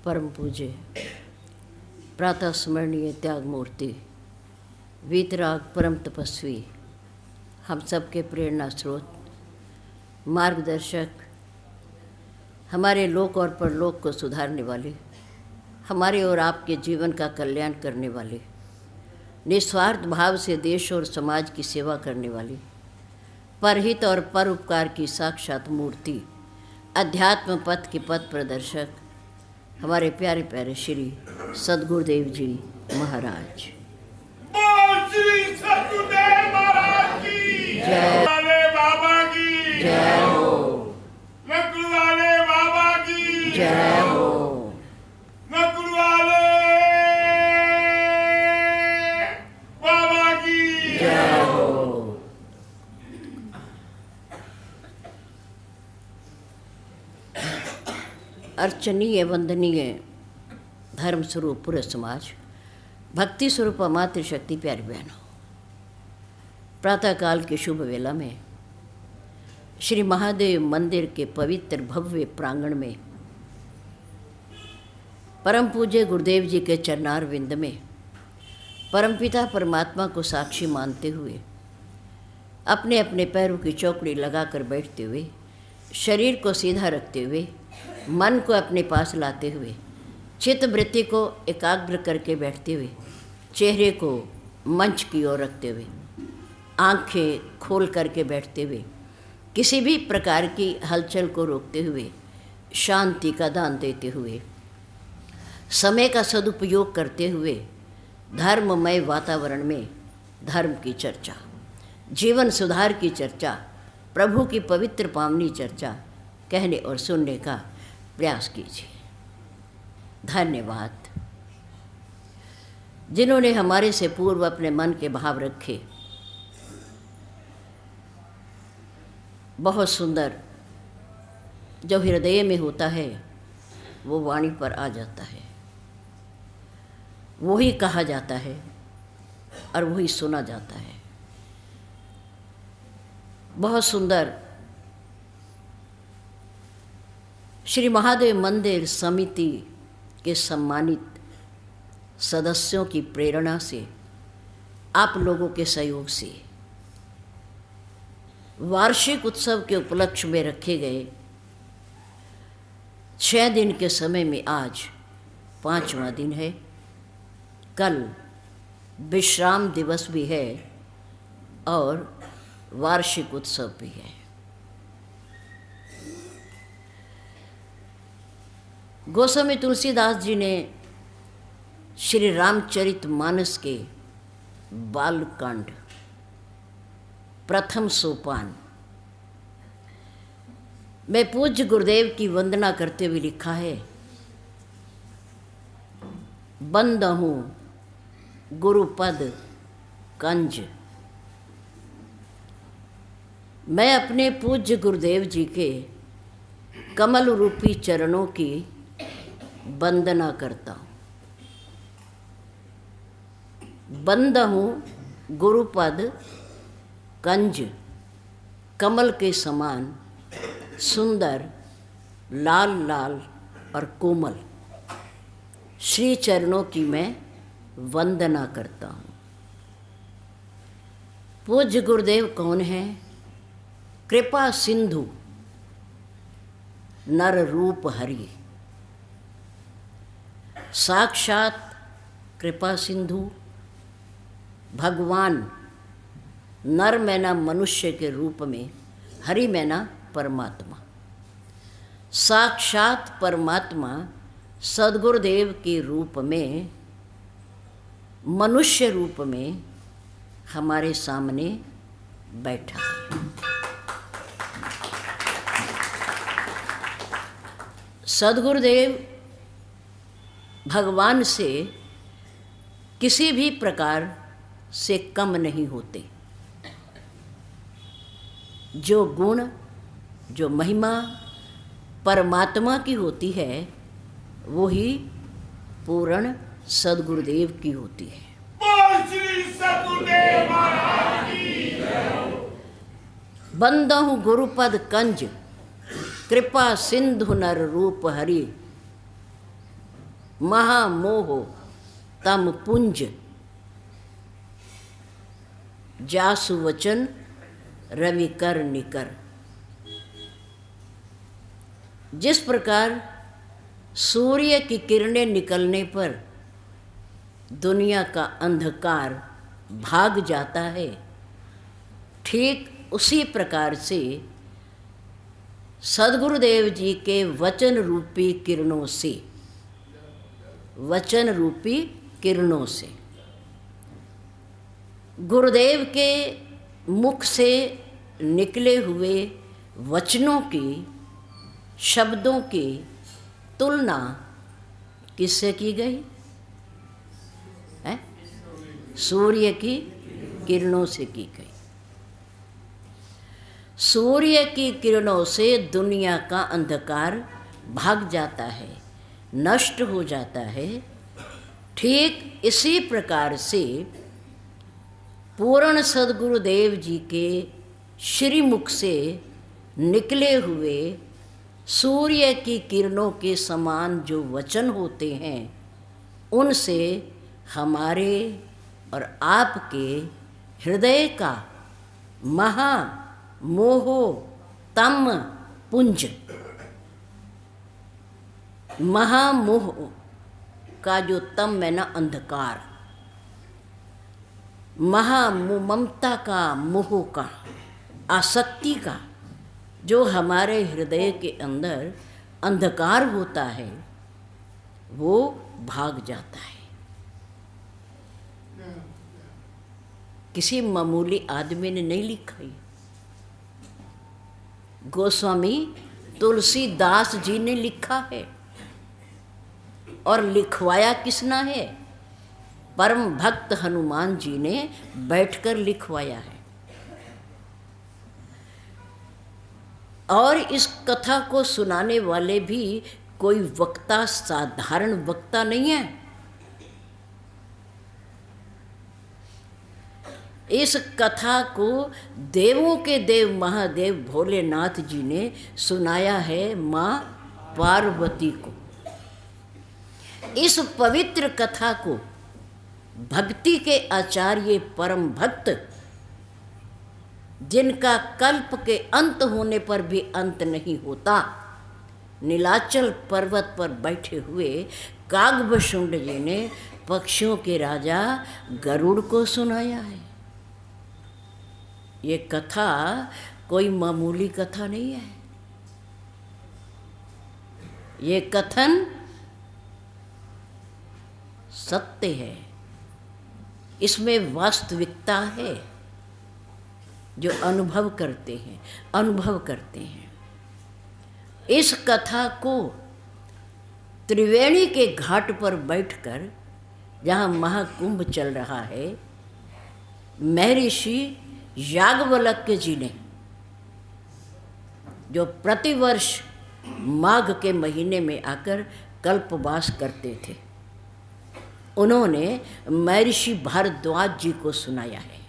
परम पूज्य प्रातः स्मरणीय त्याग मूर्ति वीतराग परम तपस्वी, हम सबके प्रेरणा स्रोत, मार्गदर्शक, हमारे लोक और परलोक को सुधारने वाले, हमारे और आपके जीवन का कल्याण करने वाले, निस्वार्थ भाव से देश और समाज की सेवा करने वाली, परहित और परोपकार की साक्षात मूर्ति, अध्यात्म पथ के पथ प्रदर्शक, हमारे प्यारे प्यारे श्री सद्गुरुदेव जी महाराज। श्री सद्गुरुदेव महाराज की जय। वाले बाबा की जय हो। नकुल वाले बाबा की जय हो। नकुल वाले बाबा की जय हो। अर्चनीय वंदनीय धर्म स्वरूप पूरे समाज, भक्ति स्वरूप मातृशक्ति प्यारी बहनों, प्रातःकाल के शुभ वेला में श्री महादेव मंदिर के पवित्र भव्य प्रांगण में परम पूज्य गुरुदेव जी के चरणार विंद में परमपिता परमात्मा को साक्षी मानते हुए अपने अपने पैरों की चौकड़ी लगाकर बैठते हुए, शरीर को सीधा रखते हुए, मन को अपने पास लाते हुए, चित्त वृत्ति को एकाग्र करके बैठते हुए, चेहरे को मंच की ओर रखते हुए, आंखें खोल करके बैठते हुए, किसी भी प्रकार की हलचल को रोकते हुए, शांति का दान देते हुए, समय का सदुपयोग करते हुए, धर्ममय वातावरण में धर्म की चर्चा, जीवन सुधार की चर्चा, प्रभु की पवित्र पावनी चर्चा कहने और सुनने का प्रयास कीजिए। धन्यवाद जिन्होंने हमारे से पूर्व अपने मन के भाव रखे। बहुत सुंदर जो हृदय में होता है वो वाणी पर आ जाता है, वही कहा जाता है और वही सुना जाता है। बहुत सुंदर श्री महादेव मंदिर समिति के सम्मानित सदस्यों की प्रेरणा से, आप लोगों के सहयोग से वार्षिक उत्सव के उपलक्ष्य में रखे गए 6 दिन के समय में आज 5वां दिन है। कल विश्राम दिवस भी है और वार्षिक उत्सव भी है। गोस्वामी तुलसीदास जी ने श्री रामचरितमानस के बालकांड प्रथम सोपान में पूज्य गुरुदेव की वंदना करते हुए लिखा है, बंद हूँ गुरुपद कंज। मैं अपने पूज्य गुरुदेव जी के कमल रूपी चरणों की वंदना करता हूँ। बंद हूँ गुरुपद कंज, कमल के समान सुंदर, लाल लाल और कोमल श्री चरणों की मैं वंदना करता हूँ। पूज्य गुरुदेव कौन है? कृपा सिंधु नर रूप हरि। साक्षात कृपा सिंधु भगवान नर में ना मनुष्य के रूप में, हरि में ना परमात्मा, साक्षात परमात्मा सद्गुरुदेव के रूप में, मनुष्य रूप में हमारे सामने बैठा है। सद्गुरुदेव भगवान से किसी भी प्रकार से कम नहीं होते। जो गुण, जो महिमा परमात्मा की होती है, वो ही पूर्ण सद्गुरुदेव की होती है। श्री सद्गुरुदेव महाराज की बंद हूँ गुरुपद कंज, कृपा सिंधु नर रूप हरि। महामोह तम पुंज, जासु वचन रवि कर निकर। जिस प्रकार सूर्य की किरणें निकलने पर दुनिया का अंधकार भाग जाता है, ठीक उसी प्रकार से सद्गुरुदेव जी के वचन रूपी किरणों से, वचन रूपी किरणों से, गुरुदेव के मुख से निकले हुए वचनों की, शब्दों की तुलना किससे की गई है? सूर्य की किरणों से की गई। सूर्य की किरणों से दुनिया का अंधकार भाग जाता है, नष्ट हो जाता है। ठीक इसी प्रकार से पूर्ण सद्गुरुदेव जी के श्रीमुख से निकले हुए सूर्य की किरणों के समान जो वचन होते हैं, उनसे हमारे और आपके हृदय का महा मोह तम पुंज, महामोह का जो तम है ना, अंधकार, ममता का, मोह का, आसक्ति का जो हमारे हृदय के अंदर अंधकार होता है, वो भाग जाता है। किसी मामूली आदमी ने नहीं लिखा, गोस्वामी तुलसीदास जी ने लिखा है। और लिखवाया किसना है? परम भक्त हनुमान जी ने बैठकर लिखवाया है। और इस कथा को सुनाने वाले भी कोई वक्ता, साधारण वक्ता नहीं है। इस कथा को देवों के देव महादेव भोलेनाथ जी ने सुनाया है माँ पार्वती को। इस पवित्र कथा को भक्ति के आचार्य परम भक्त, जिनका कल्प के अंत होने पर भी अंत नहीं होता, नीलाचल पर्वत पर बैठे हुए कागभशुंड जी ने पक्षियों के राजा गरुड़ को सुनाया है। ये कथा कोई मामूली कथा नहीं है। ये कथन सत्य है, इसमें वास्तविकता है जो अनुभव करते हैं। इस कथा को त्रिवेणी के घाट पर बैठकर, जहाँ महाकुंभ चल रहा है, महर्षि याज्ञवल्क्य जी ने, जो प्रतिवर्ष माघ के महीने में आकर कल्पवास करते थे, उन्होंने महर्षि भारद्वाज जी को सुनाया है।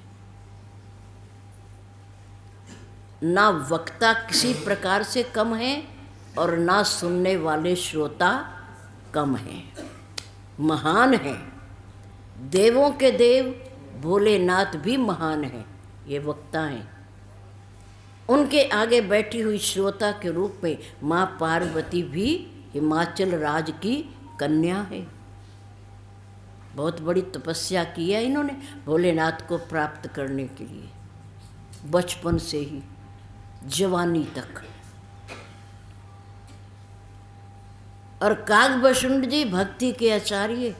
ना वक्ता किसी प्रकार से कम है और ना सुनने वाले श्रोता कम हैं, महान हैं। देवों के देव भोलेनाथ भी महान हैं, ये वक्ता हैं। उनके आगे बैठी हुई श्रोता के रूप में माँ पार्वती भी हिमाचल राज की कन्या है। बहुत बड़ी तपस्या की है इन्होंने भोलेनाथ को प्राप्त करने के लिए, बचपन से ही जवानी तक। और कागभशुंड जी भक्ति के आचार्य,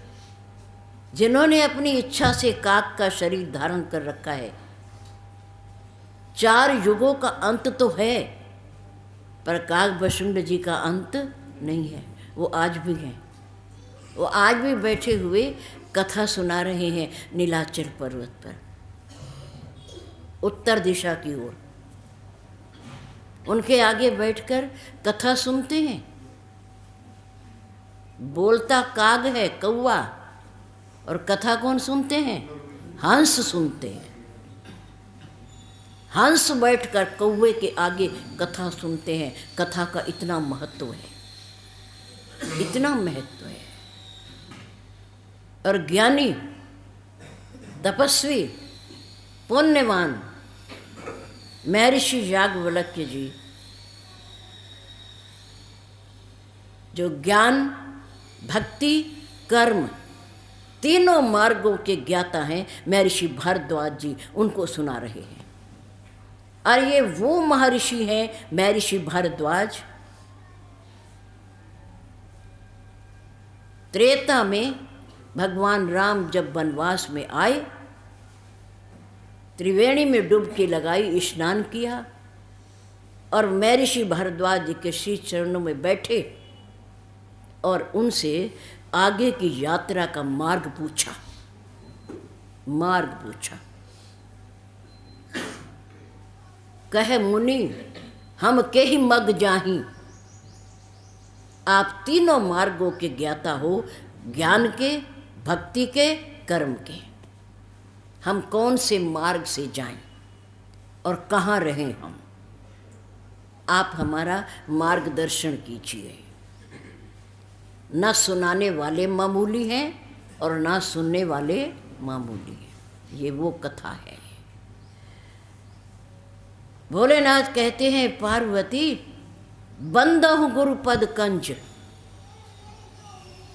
जिन्होंने अपनी इच्छा से काक का शरीर धारण कर रखा है। 4 युगों का अंत तो है, पर कागभशुंड जी का अंत नहीं है। वो आज भी हैं, वो आज भी बैठे हुए कथा सुना रहे हैं नीलाचल पर्वत पर, उत्तर दिशा की ओर। उनके आगे बैठकर कथा सुनते हैं। बोलता काग है, कौवा, और कथा कौन सुनते हैं? हंस सुनते हैं। हंस बैठकर कौवे के आगे कथा सुनते हैं। कथा का इतना महत्व है, इतना महत्व है। और ज्ञानी, तपस्वी, पुण्यवान महर्षि याज्ञवल्क्य जी, जो ज्ञान, भक्ति, कर्म तीनों मार्गों के ज्ञाता हैं, महर्षि भारद्वाज जी उनको सुना रहे हैं। और ये वो महर्षि हैं, महर्षि भारद्वाज, त्रेता में भगवान राम जब वनवास में आए, त्रिवेणी में डुबकी लगाई, स्नान किया और महर्षि भारद्वाज जी के श्री चरणों में बैठे और उनसे आगे की यात्रा का मार्ग पूछा। कहे मुनि हम के ही मग जाहीं, आप तीनों मार्गों के ज्ञाता हो, ज्ञान के, भक्ति के, कर्म के। हम कौन से मार्ग से जाएं और कहाँ रहें हम, आप हमारा मार्गदर्शन कीजिए। न सुनाने वाले मामूली हैं और ना सुनने वाले मामूली हैं। ये वो कथा है। भोलेनाथ कहते हैं पार्वती बंदहु गुरुपद कंज,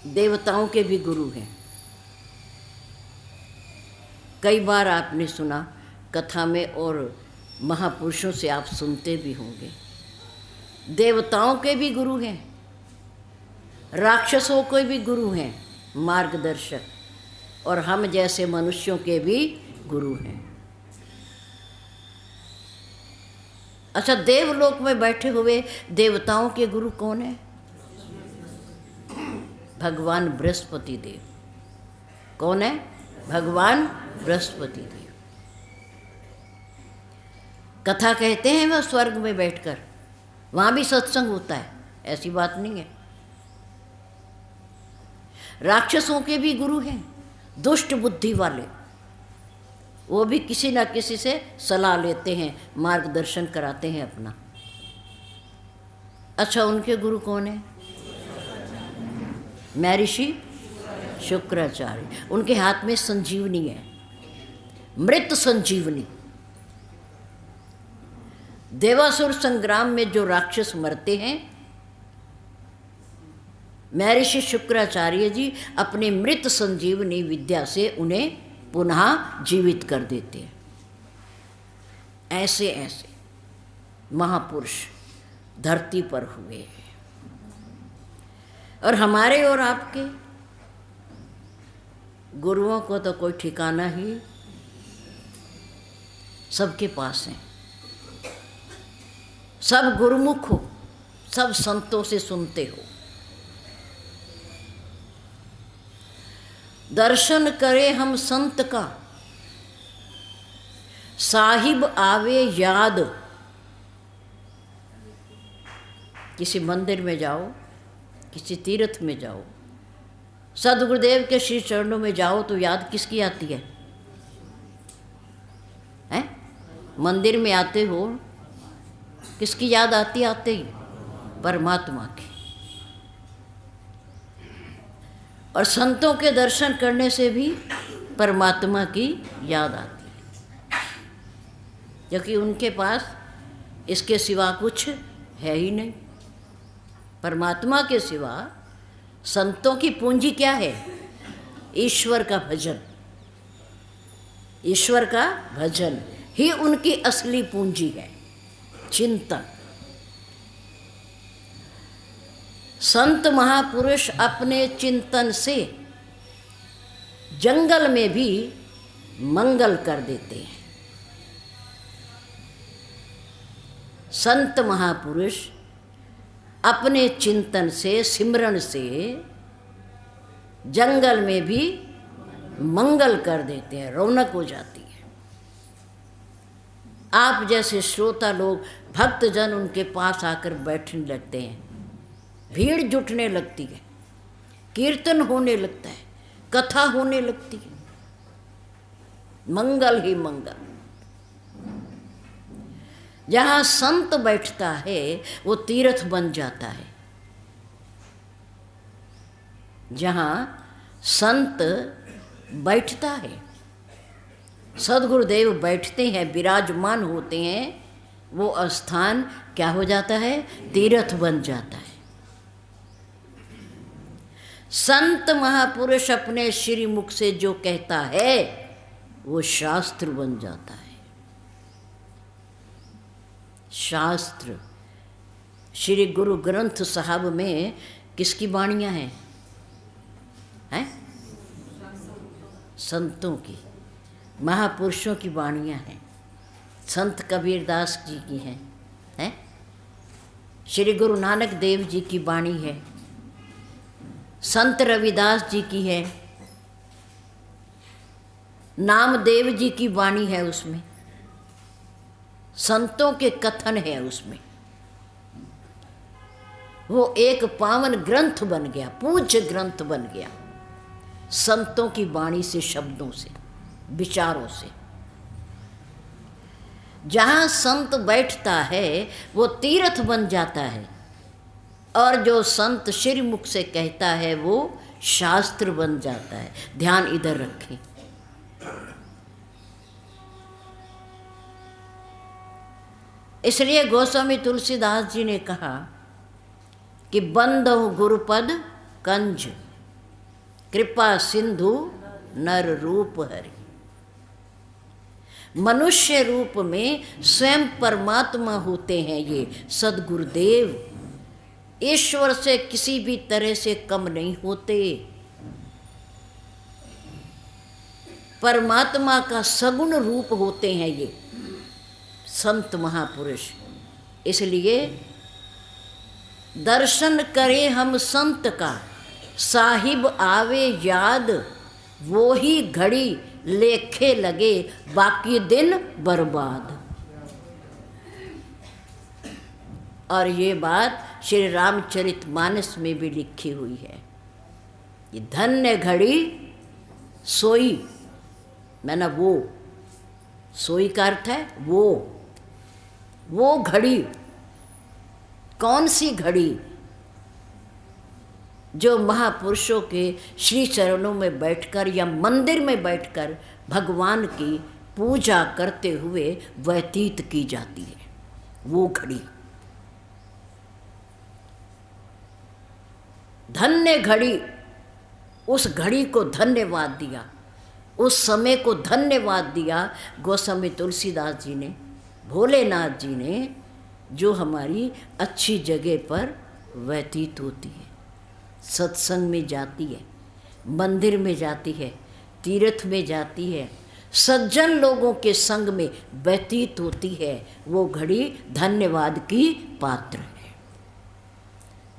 देवताओं के भी गुरु हैं। कई बार आपने सुना कथा में और महापुरुषों से आप सुनते भी होंगे, देवताओं के भी गुरु हैं, राक्षसों के भी गुरु हैं मार्गदर्शक, और हम जैसे मनुष्यों के भी गुरु हैं। अच्छा, देवलोक में बैठे हुए देवताओं के गुरु कौन है? भगवान बृहस्पति देव। कौन है? भगवान बृहस्पति देव। कथा कहते हैं वह स्वर्ग में बैठकर, वहाँ भी सत्संग होता है, ऐसी बात नहीं है। राक्षसों के भी गुरु हैं, दुष्ट बुद्धि वाले, वो भी किसी न किसी से सलाह लेते हैं, मार्गदर्शन कराते हैं अपना। अच्छा, उनके गुरु कौन है? महर्षि शुक्राचार्य। उनके हाथ में संजीवनी है, मृत संजीवनी। देवासुर संग्राम में जो राक्षस मरते हैं, महर्षि शुक्राचार्य जी अपने मृत संजीवनी विद्या से उन्हें पुनः जीवित कर देते हैं। ऐसे ऐसे महापुरुष धरती पर हुए हैं। और हमारे और आपके गुरुओं को तो कोई ठिकाना ही सबके पास है। सब गुरुमुख हो, सब संतों से सुनते हो। दर्शन करे हम संत का, साहिब आवे याद। किसी मंदिर में जाओ, किसी तीर्थ में जाओ, सदगुरुदेव के श्री चरणों में जाओ तो याद किसकी आती है? हैं? मंदिर में आते हो, किसकी याद आती? आते ही परमात्मा की। और संतों के दर्शन करने से भी परमात्मा की याद आती है, क्योंकि उनके पास इसके सिवा कुछ है ही नहीं। परमात्मा के सिवा संतों की पूंजी क्या है? ईश्वर का भजन। ईश्वर का भजन ही उनकी असली पूंजी है, चिंतन। संत महापुरुष अपने चिंतन से जंगल में भी मंगल कर देते हैं। संत महापुरुष अपने चिंतन से, सिमरन से जंगल में भी मंगल कर देते हैं, रौनक हो जाती है। आप जैसे श्रोता लोग, भक्तजन उनके पास आकर बैठने लगते हैं, भीड़ जुटने लगती है, कीर्तन होने लगता है, कथा होने लगती है, मंगल ही मंगल। जहाँ संत बैठता है वो तीर्थ बन जाता है। जहाँ संत बैठता है। सद्गुरुदेव बैठते हैं, विराजमान होते हैं, वो स्थान क्या हो जाता है? तीर्थ बन जाता है। संत महापुरुष अपने श्रीमुख से जो कहता है वो शास्त्र बन जाता है। शास्त्र श्री गुरु ग्रंथ साहब में किसकी वाणियाँ हैं? संतों की, महापुरुषों की वाणियाँ हैं। संत कबीरदास जी की हैं, श्री गुरु नानक देव जी की वाणी है, संत रविदास जी की है, नामदेव जी की वाणी है, उसमें संतों के कथन है। उसमें वो एक पावन ग्रंथ बन गया, पूज्य ग्रंथ बन गया, संतों की वाणी से, शब्दों से, विचारों से। जहाँ संत बैठता है वो तीर्थ बन जाता है, और जो संत श्रीमुख से कहता है वो शास्त्र बन जाता है। ध्यान इधर रखें। इसलिए गोस्वामी तुलसीदास जी ने कहा कि बंदो गुरुपद कंज, कृपा सिंधु नर रूप हरि। मनुष्य रूप में स्वयं परमात्मा होते हैं ये सद्गुरुदेव। ईश्वर से किसी भी तरह से कम नहीं होते। परमात्मा का सगुण रूप होते हैं ये संत महापुरुष। इसलिए दर्शन करें हम संत का, साहिब आवे याद, वो ही घड़ी लेखे लगे, बाकी दिन बर्बाद। और ये बात श्री रामचरितमानस में भी लिखी हुई है। ये धन्य घड़ी सोई, मैंने वो, सोई का अर्थ है वो घड़ी। कौन सी घड़ी? जो महापुरुषों के श्री चरणों में बैठकर या मंदिर में बैठकर भगवान की पूजा करते हुए व्यतीत की जाती है, वो घड़ी। धन्य घड़ी, उस घड़ी को धन्यवाद दिया, उस समय को धन्यवाद दिया गोस्वामी तुलसीदास जी ने, भोलेनाथ जी ने, जो हमारी अच्छी जगह पर व्यतीत होती है, सत्संग में जाती है, मंदिर में जाती है, तीर्थ में जाती है, सज्जन लोगों के संग में व्यतीत होती है। वो घड़ी धन्यवाद की पात्र है।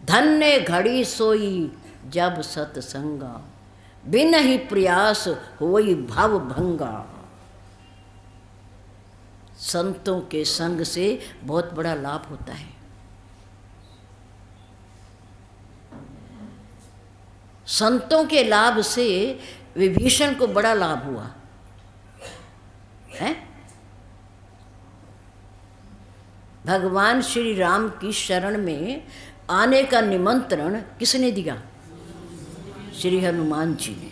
धन्य घड़ी सोई जब सत्संगा, बिन ही प्रयास होई भव भंगा। संतों के संग से बहुत बड़ा लाभ होता है। संतों के लाभ से विभीषण को बड़ा लाभ हुआ है। भगवान श्री राम की शरण में आने का निमंत्रण किसने दिया? श्री हनुमान जी ने,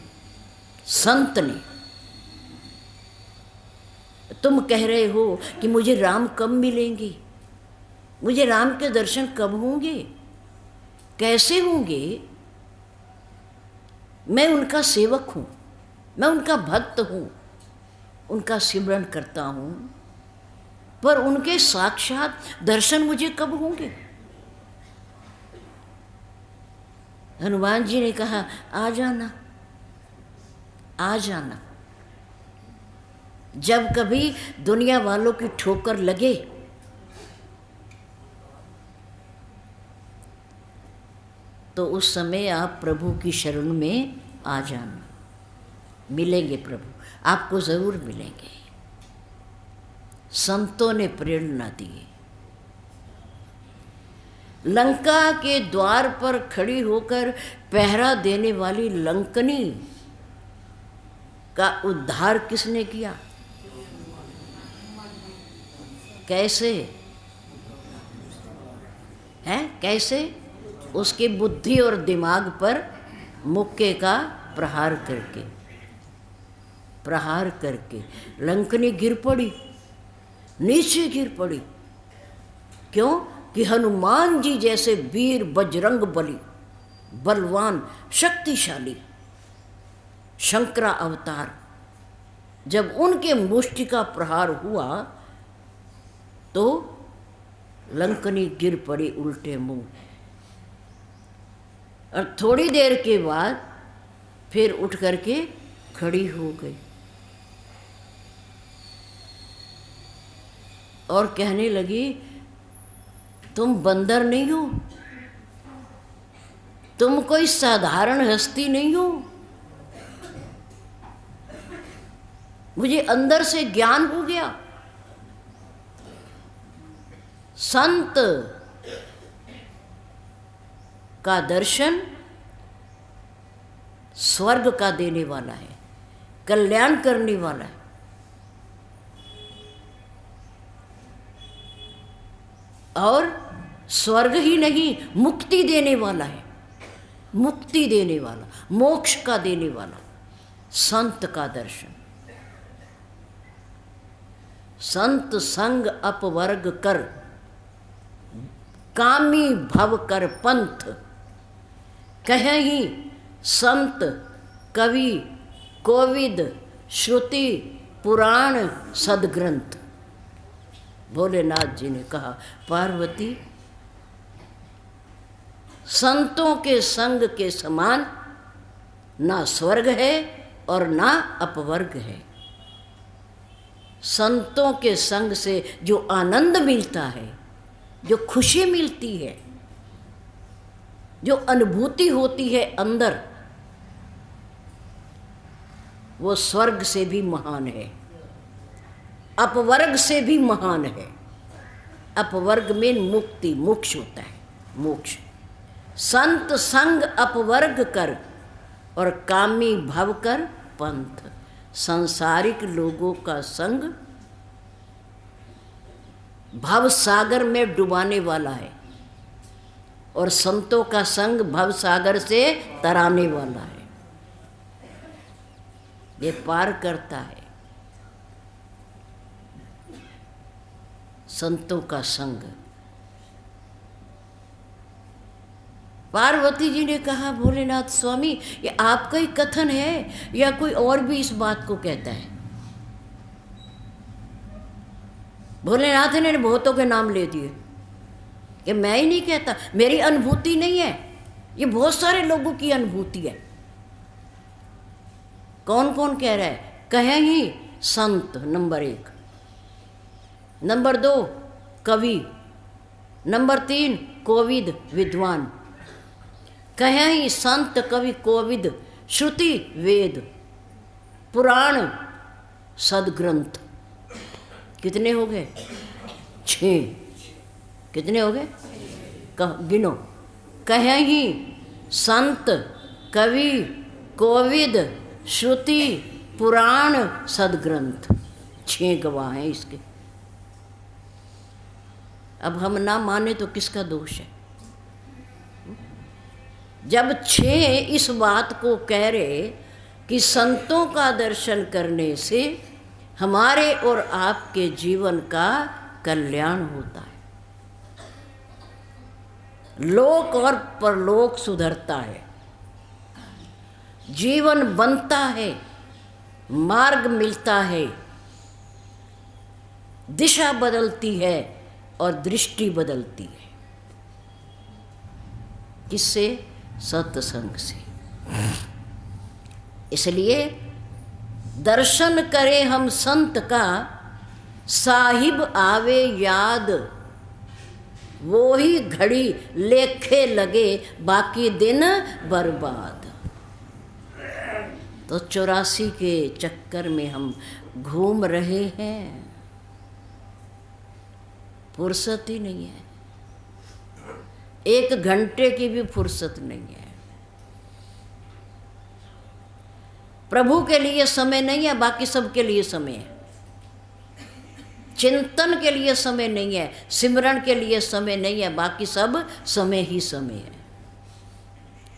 संत ने। तुम कह रहे हो कि मुझे राम कब मिलेंगे, मुझे राम के दर्शन कब होंगे, कैसे होंगे? मैं उनका सेवक हूँ, मैं उनका भक्त हूँ, उनका सिमरन करता हूँ, पर उनके साक्षात दर्शन मुझे कब होंगे? हनुमान जी ने कहा, आ जाना, आ जाना। जब कभी दुनिया वालों की ठोकर लगे तो उस समय आप प्रभु की शरण में आ जाना, मिलेंगे प्रभु, आपको जरूर मिलेंगे। संतों ने प्रेरणा दी। लंका के द्वार पर खड़ी होकर पहरा देने वाली लंकनी का उद्धार किसने किया? कैसे है? कैसे? उसके बुद्धि और दिमाग पर मुक्के का प्रहार करके। प्रहार करके लंकनी गिर पड़ी, नीचे गिर पड़ी। क्यों? कि हनुमान जी जैसे वीर बजरंग बली, बलवान शक्तिशाली शंकरा अवतार, जब उनके मुष्टि का प्रहार हुआ तो लंकनी गिर पड़ी उल्टे मुंह। और थोड़ी देर के बाद फिर उठ करके खड़ी हो गई और कहने लगी, तुम बंदर नहीं हो, तुम कोई साधारण हस्ती नहीं हो। मुझे अंदर से ज्ञान हो गया, संत का दर्शन स्वर्ग का देने वाला है, कल्याण करने वाला है। और स्वर्ग ही नहीं, मुक्ति देने वाला है, मुक्ति देने वाला, मोक्ष का देने वाला संत का दर्शन। संत संग अपवर्ग कर, कामी भव कर पंथ, कहीं संत कवि कोविद श्रुति पुराण सदग्रंथ। भोलेनाथ जी ने कहा, पार्वती संतों के संग के समान ना स्वर्ग है और ना अपवर्ग है। संतों के संग से जो आनंद मिलता है, जो खुशी मिलती है, जो अनुभूति होती है अंदर, वो स्वर्ग से भी महान है, अपवर्ग से भी महान है। अपवर्ग में मुक्ति, मोक्ष होता है, मोक्ष। संत संग अपवर्ग कर और कामी भव कर पंथ। सांसारिक लोगों का संग भव सागर में डुबाने वाला है और संतों का संग भव सागर से तराने वाला है, ये पार करता है। संतों का संग। पार्वती जी ने कहा, भोलेनाथ स्वामी ये आपका ही कथन है या कोई और भी इस बात को कहता है? भोलेनाथ ने बहुतों के नाम ले दिए कि मैं ही नहीं कहता, मेरी अनुभूति नहीं है, ये बहुत सारे लोगों की अनुभूति है। कौन कौन कह रहा है? कहें ही संत नंबर 1, नंबर 2 कवि, नंबर 3 कोविद विद्वान। कहें ही संत कवि कोविद श्रुति वेद पुराण सदग्रंथ। कितने हो गए? 6। कितने हो गए? गिनो। कहें ही संत कवि कोविद श्रुति पुराण सदग्रंथ। 6 गवाह हैं इसके। अब हम ना माने तो किसका दोष है? जब 6 इस बात को कह रहे कि संतों का दर्शन करने से हमारे और आपके जीवन का कल्याण होता है, लोक और परलोक सुधरता है, जीवन बनता है, मार्ग मिलता है, दिशा बदलती है और दृष्टि बदलती है। किससे? सत्संग से। इसलिए दर्शन करें हम संत का, साहिब आवे याद, वो ही घड़ी लेखे लगे बाकी दिन बर्बाद। तो 84 के चक्कर में हम घूम रहे हैं, फुर्सत ही नहीं है, 1 घंटे की भी फुर्सत नहीं है। प्रभु के लिए समय नहीं है, बाकी सब के लिए समय है। चिंतन के लिए समय नहीं है, सिमरन के लिए समय नहीं है, बाकी सब समय ही समय है।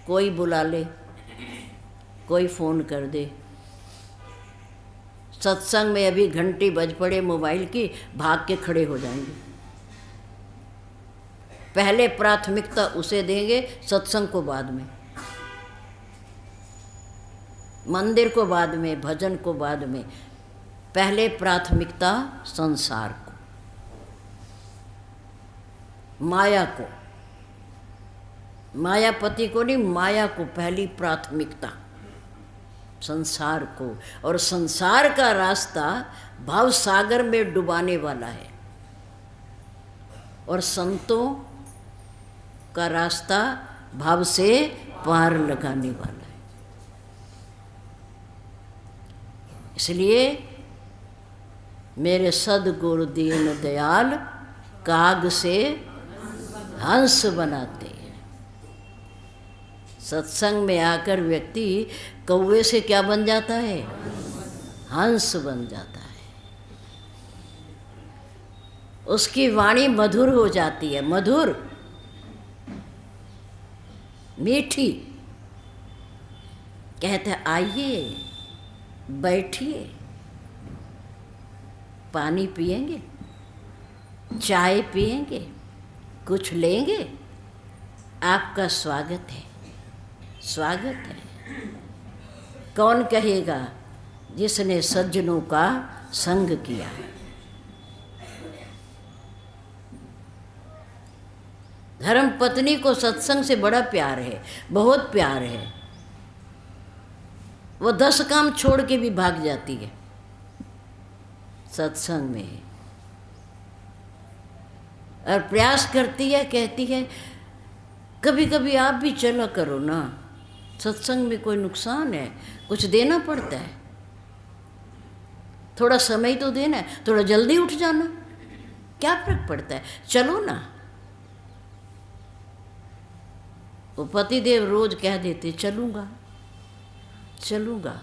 कोई बुला ले, कोई फ़ोन कर दे, सत्संग में अभी घंटी बज पड़े मोबाइल की, भाग के खड़े हो जाएंगे। पहले प्राथमिकता उसे देंगे, सत्संग को बाद में, मंदिर को बाद में, भजन को बाद में। पहले प्राथमिकता संसार को, माया को, मायापति को नहीं, माया को पहली प्राथमिकता, संसार को। और संसार का रास्ता भाव सागर में डुबाने वाला है, और संतों का रास्ता भाव से पार लगाने वाला है। इसलिए मेरे सद्गुरु दीन दयाल काग से हंस बनाते हैं। सत्संग में आकर व्यक्ति कौवे से क्या बन जाता है? हंस बन जाता है। उसकी वाणी मधुर हो जाती है, मधुर, मीठी। कहते आइए, बैठिए, पानी पिएंगे, चाय पिएंगे, कुछ लेंगे, आपका स्वागत है, स्वागत है। कौन कहेगा? जिसने सज्जनों का संग किया। धर्म पत्नी को सत्संग से बड़ा प्यार है, बहुत प्यार है। वो 10 काम छोड़ के भी भाग जाती है सत्संग में, और प्रयास करती है, कहती है कभी कभी आप भी चला करो ना, सत्संग में कोई नुकसान है, कुछ देना पड़ता है, थोड़ा समय तो देना है, थोड़ा जल्दी उठ जाना, क्या फर्क पड़ता है, चलो ना। वो पतिदेव रोज कह देते चलूँगा चलूँगा,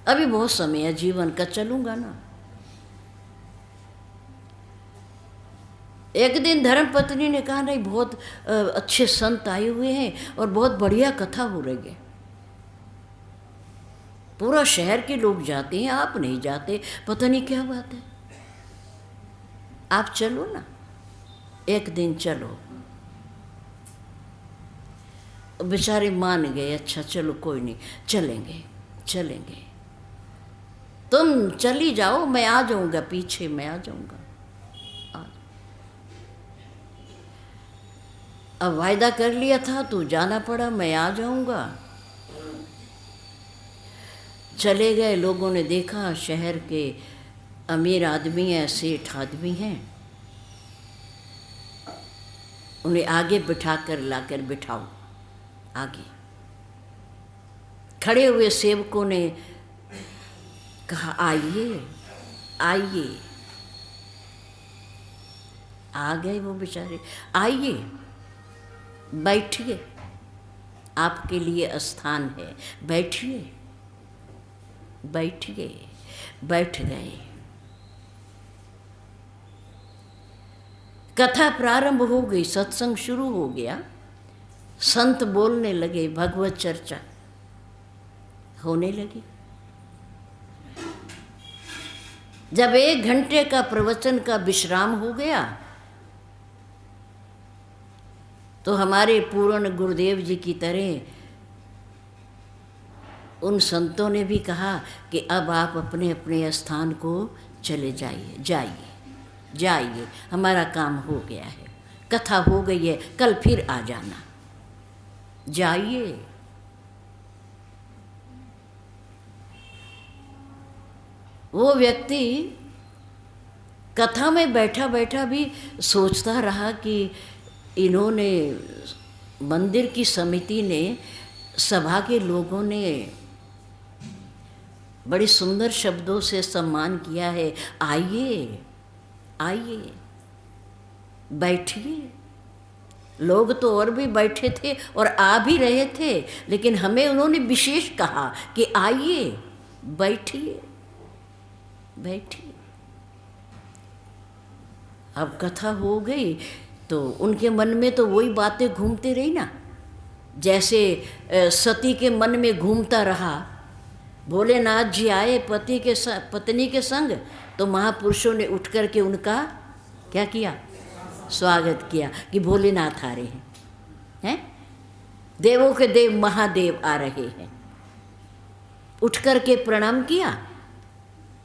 अभी बहुत समय है जीवन का, चलूँगा ना। एक दिन धर्मपत्नी ने कहा नहीं, बहुत अच्छे संत आए हुए हैं और बहुत बढ़िया कथा हो रही है, पूरा शहर के लोग जाते हैं, आप नहीं जाते, पता नहीं क्या बात है, आप चलो ना, एक दिन चलो। बेचारे मान गए, अच्छा चलो कोई नहीं, चलेंगे चलेंगे, तुम चली जाओ, मैं आ जाऊंगा पीछे, मैं आ जाऊंगा। अब वायदा कर लिया था तो जाना पड़ा, मैं आ जाऊंगा। चले गए, लोगों ने देखा शहर के अमीर आदमी हैं, सेठ आदमी हैं, उन्हें आगे बिठाकर लाकर बिठाओ। आगे खड़े हुए सेवकों ने कहा आइए आइए, आ गए वो बेचारे, आइए बैठिए, आपके लिए स्थान है, बैठिए बैठिए। बैठ गए। कथा प्रारंभ हो गई, सत्संग शुरू हो गया, संत बोलने लगे, भगवत चर्चा होने लगी। जब 1 घंटे का प्रवचन का विश्राम हो गया तो हमारे पूर्ण गुरुदेव जी की तरह उन संतों ने भी कहा कि अब आप अपने अपने स्थान को चले जाइए, जाइए जाइए, हमारा काम हो गया है, कथा हो गई है, कल फिर आ जाना, जाइए। वो व्यक्ति कथा में बैठा बैठा भी सोचता रहा कि इन्होंने, मंदिर की समिति ने, सभा के लोगों ने बड़े सुंदर शब्दों से सम्मान किया है, आइए आइए बैठिए। लोग तो और भी बैठे थे और आ भी रहे थे, लेकिन हमें उन्होंने विशेष कहा कि आइए बैठिए बैठिए। अब कथा हो गई तो उनके मन में तो वही बातें घूमती रही ना, जैसे सती के मन में घूमता रहा, भोलेनाथ जी आए पत्नी के संग, तो महापुरुषों ने उठ कर के उनका क्या किया? स्वागत किया कि भोलेनाथ आ रहे हैं, देवों के देव महादेव आ रहे हैं। उठ कर के प्रणाम किया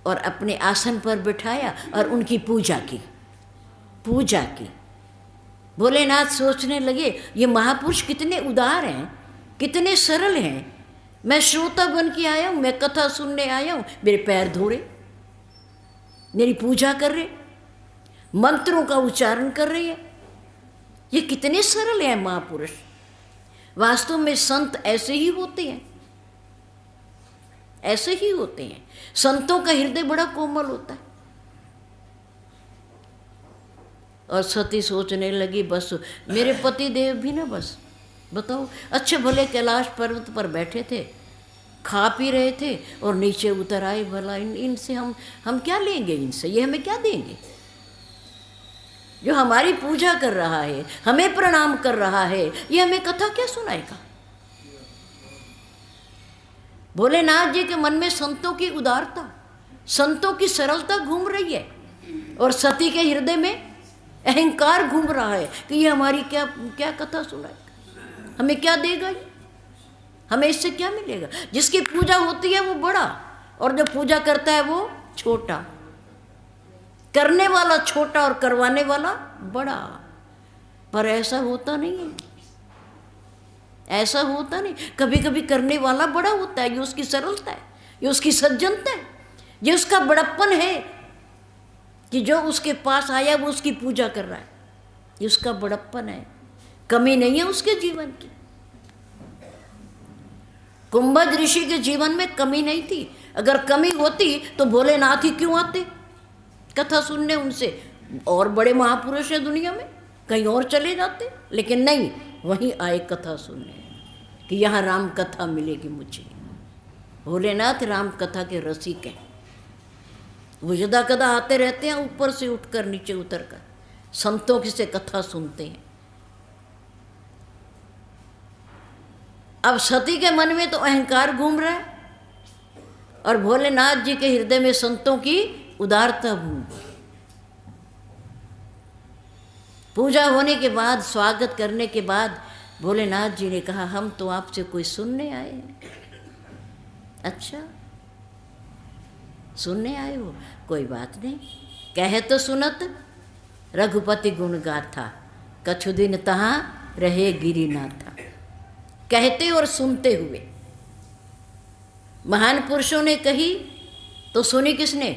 और अपने आसन पर बिठाया और उनकी पूजा की। भोलेनाथ सोचने लगे ये महापुरुष कितने उदार हैं, कितने सरल हैं। मैं श्रोता बन के आया हूँ, मैं कथा सुनने आया हूँ, मेरे पैर धो रहे, मेरी पूजा कर रहे, मंत्रों का उच्चारण कर रहे हैं। ये कितने सरल हैं महापुरुष। वास्तव में संत ऐसे ही होते हैं, ऐसे ही होते हैं। संतों का हृदय बड़ा कोमल होता है। और सती सोचने लगी बस मेरे पति देव भी ना, बस बताओ, अच्छे भले कैलाश पर्वत पर बैठे थे, खा पी रहे थे और नीचे उतर आए। भला इनसे हम क्या लेंगे? इनसे ये हमें क्या देंगे? जो हमारी पूजा कर रहा है, हमें प्रणाम कर रहा है, ये हमें कथा क्या सुनाएगा? भोलेनाथ जी के मन में संतों की उदारता, संतों की सरलता घूम रही है और सती के हृदय में अहंकार घूम रहा है कि ये हमारी क्या क्या कथा सुनाएगा, हमें क्या देगा ये, हमें इससे क्या मिलेगा? जिसकी पूजा होती है वो बड़ा और जो पूजा करता है वो छोटा, करने वाला छोटा और करवाने वाला बड़ा। पर ऐसा होता नहीं है, ऐसा होता नहीं। कभी कभी करने वाला बड़ा होता है, ये उसकी सरलता है, ये उसकी सज्जनता है, ये उसका बड़प्पन है कि जो उसके पास आया वो उसकी पूजा कर रहा है, ये उसका बड़प्पन है। कमी नहीं है उसके जीवन की। कुंभज ऋषि के जीवन में कमी नहीं थी। अगर कमी होती तो भोलेनाथ ही क्यों आते कथा सुनने? उनसे और बड़े महापुरुष हैं दुनिया में, कहीं और चले जाते, लेकिन नहीं, वहीं आए कथा सुनने कि यहाँ राम कथा मिलेगी मुझे। भोलेनाथ राम कथा के रसिक हैं। वो यदा कदा आते रहते हैं, ऊपर से उठकर नीचे उतरकर संतों की से कथा सुनते हैं। अब सती के मन में तो अहंकार घूम रहा है और भोलेनाथ जी के हृदय में संतों की उदारता घूम रही। पूजा होने के बाद, स्वागत करने के बाद भोलेनाथ जी ने कहा हम तो आपसे कोई सुनने आए हैं। अच्छा, सुनने आए हो, कोई बात नहीं। कहे तो सुनत रघुपति गुण गाथा, कछु दिन तहाँ रहे गिरिनाथा। कहते और सुनते हुए महान पुरुषों ने कही तो सुनी किसने?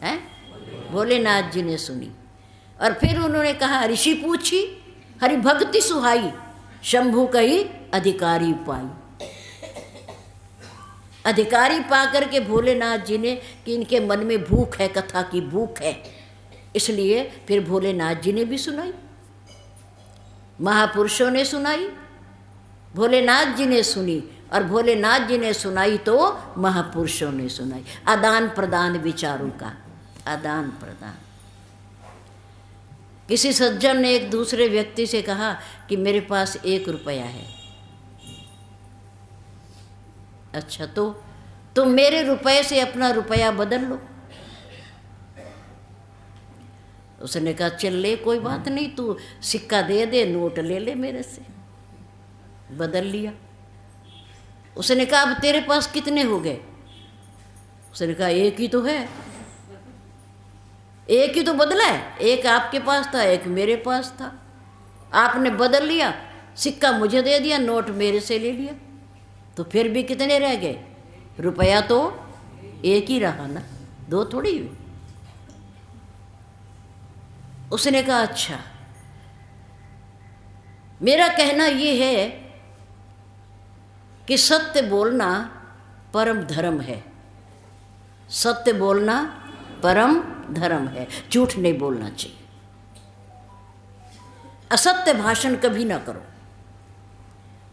हैं? भोलेनाथ जी ने सुनी। और फिर उन्होंने कहा ऋषि पूछी हरि भक्ति सुहाई, शंभु कही अधिकारी पाई। अधिकारी पाकर के भोलेनाथ जी ने कि इनके मन में भूख है, कथा की भूख है, इसलिए फिर भोलेनाथ जी ने भी सुनाई, महापुरुषों ने सुनाई, भोलेनाथ जी ने सुनी और भोलेनाथ जी ने सुनाई तो महापुरुषों ने सुनाई। आदान प्रदान विचारों का आदान प्रदान। किसी सज्जन ने एक दूसरे व्यक्ति से कहा कि मेरे पास 1 रुपया है। अच्छा, तो तुम मेरे रुपये से अपना रुपया बदल लो। उसने कहा चल ले, कोई बात नहीं, तू सिक्का दे दे, नोट ले ले मेरे से। बदल लिया। उसने कहा अब तेरे पास कितने हो गए? उसने कहा 1 ही तो है, 1 ही तो बदला है, 1 आपके पास था, 1 मेरे पास था। आपने बदल लिया, सिक्का मुझे दे दिया, नोट मेरे से ले लिया, तो फिर भी कितने रह गए? रुपया तो 1 ही रहा ना, 2 थोड़ी हुई। उसने कहा अच्छा, मेरा कहना ये है कि सत्य बोलना परम धर्म है, सत्य बोलना परम धर्म है, झूठ नहीं बोलना चाहिए। असत्य भाषण कभी ना करो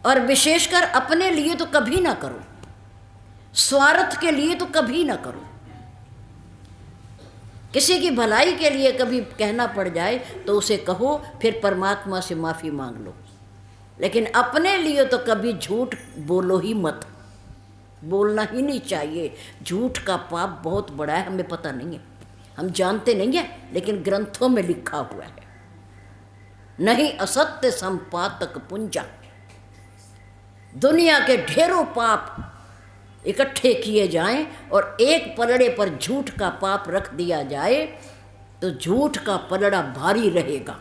और विशेषकर अपने लिए तो कभी ना करो, स्वार्थ के लिए तो कभी ना करो। किसी की भलाई के लिए कभी कहना पड़ जाए तो उसे कहो, फिर परमात्मा से माफ़ी मांग लो, लेकिन अपने लिए तो कभी झूठ बोलो ही मत, बोलना ही नहीं चाहिए। झूठ का पाप बहुत बड़ा है, हमें पता नहीं है, हम जानते नहीं है, लेकिन ग्रंथों में लिखा हुआ है, नहीं असत्य संपातक पुंजा। दुनिया के ढेरों पाप इकट्ठे किए जाएं और एक पलड़े पर झूठ का पाप रख दिया जाए तो झूठ का पलड़ा भारी रहेगा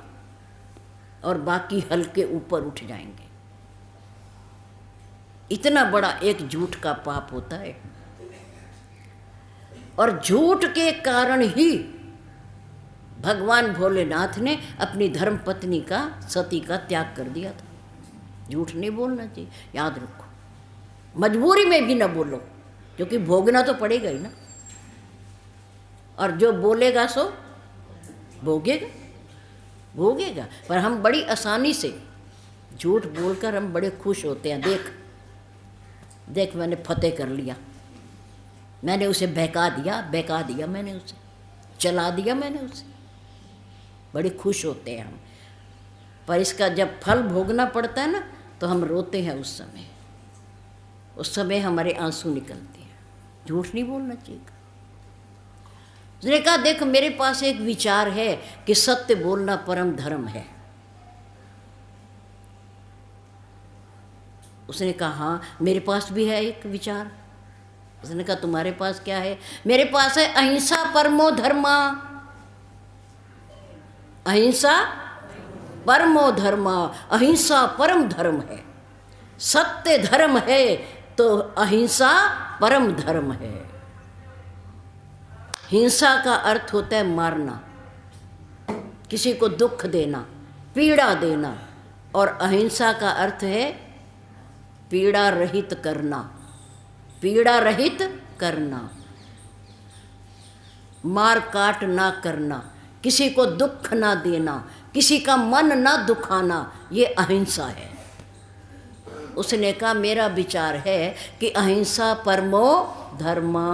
और बाकी हल्के ऊपर उठ जाएंगे। इतना बड़ा एक झूठ का पाप होता है। और झूठ के कारण ही भगवान भोलेनाथ ने अपनी धर्म पत्नी का, सती का त्याग कर दिया था। झूठ नहीं बोलना चाहिए, याद रखो। मजबूरी में भी ना बोलो, क्योंकि भोगना तो पड़ेगा ही ना, और जो बोलेगा सो भोगेगा, भोगेगा। पर हम बड़ी आसानी से झूठ बोलकर हम बड़े खुश होते हैं। देख देख, मैंने फतेह कर लिया, मैंने उसे बहका दिया, मैंने उसे चला दिया, मैंने उसे, बड़े खुश होते हैं हम। पर इसका जब फल भोगना पड़ता है ना, तो हम रोते हैं। उस समय हमारे आंसू निकलते हैं। झूठ नहीं बोलना चाहिए। उसने कहा, देख मेरे पास एक विचार है कि सत्य बोलना परम धर्म है। उसने कहा, हाँ मेरे पास भी है एक विचार। उसने कहा, तुम्हारे पास क्या है? मेरे पास है अहिंसा परमो धर्मा। अहिंसा परमो धर्मा, अहिंसा परम धर्म है। सत्य धर्म है तो अहिंसा परम धर्म है। हिंसा का अर्थ होता है मारना, किसी को दुख देना, पीड़ा देना, और अहिंसा का अर्थ है पीड़ा रहित करना, पीड़ा रहित करना, मार काट ना करना, किसी को दुख ना देना, किसी का मन ना दुखाना, ये अहिंसा है। उसने कहा, मेरा विचार है कि अहिंसा परमो धर्मा।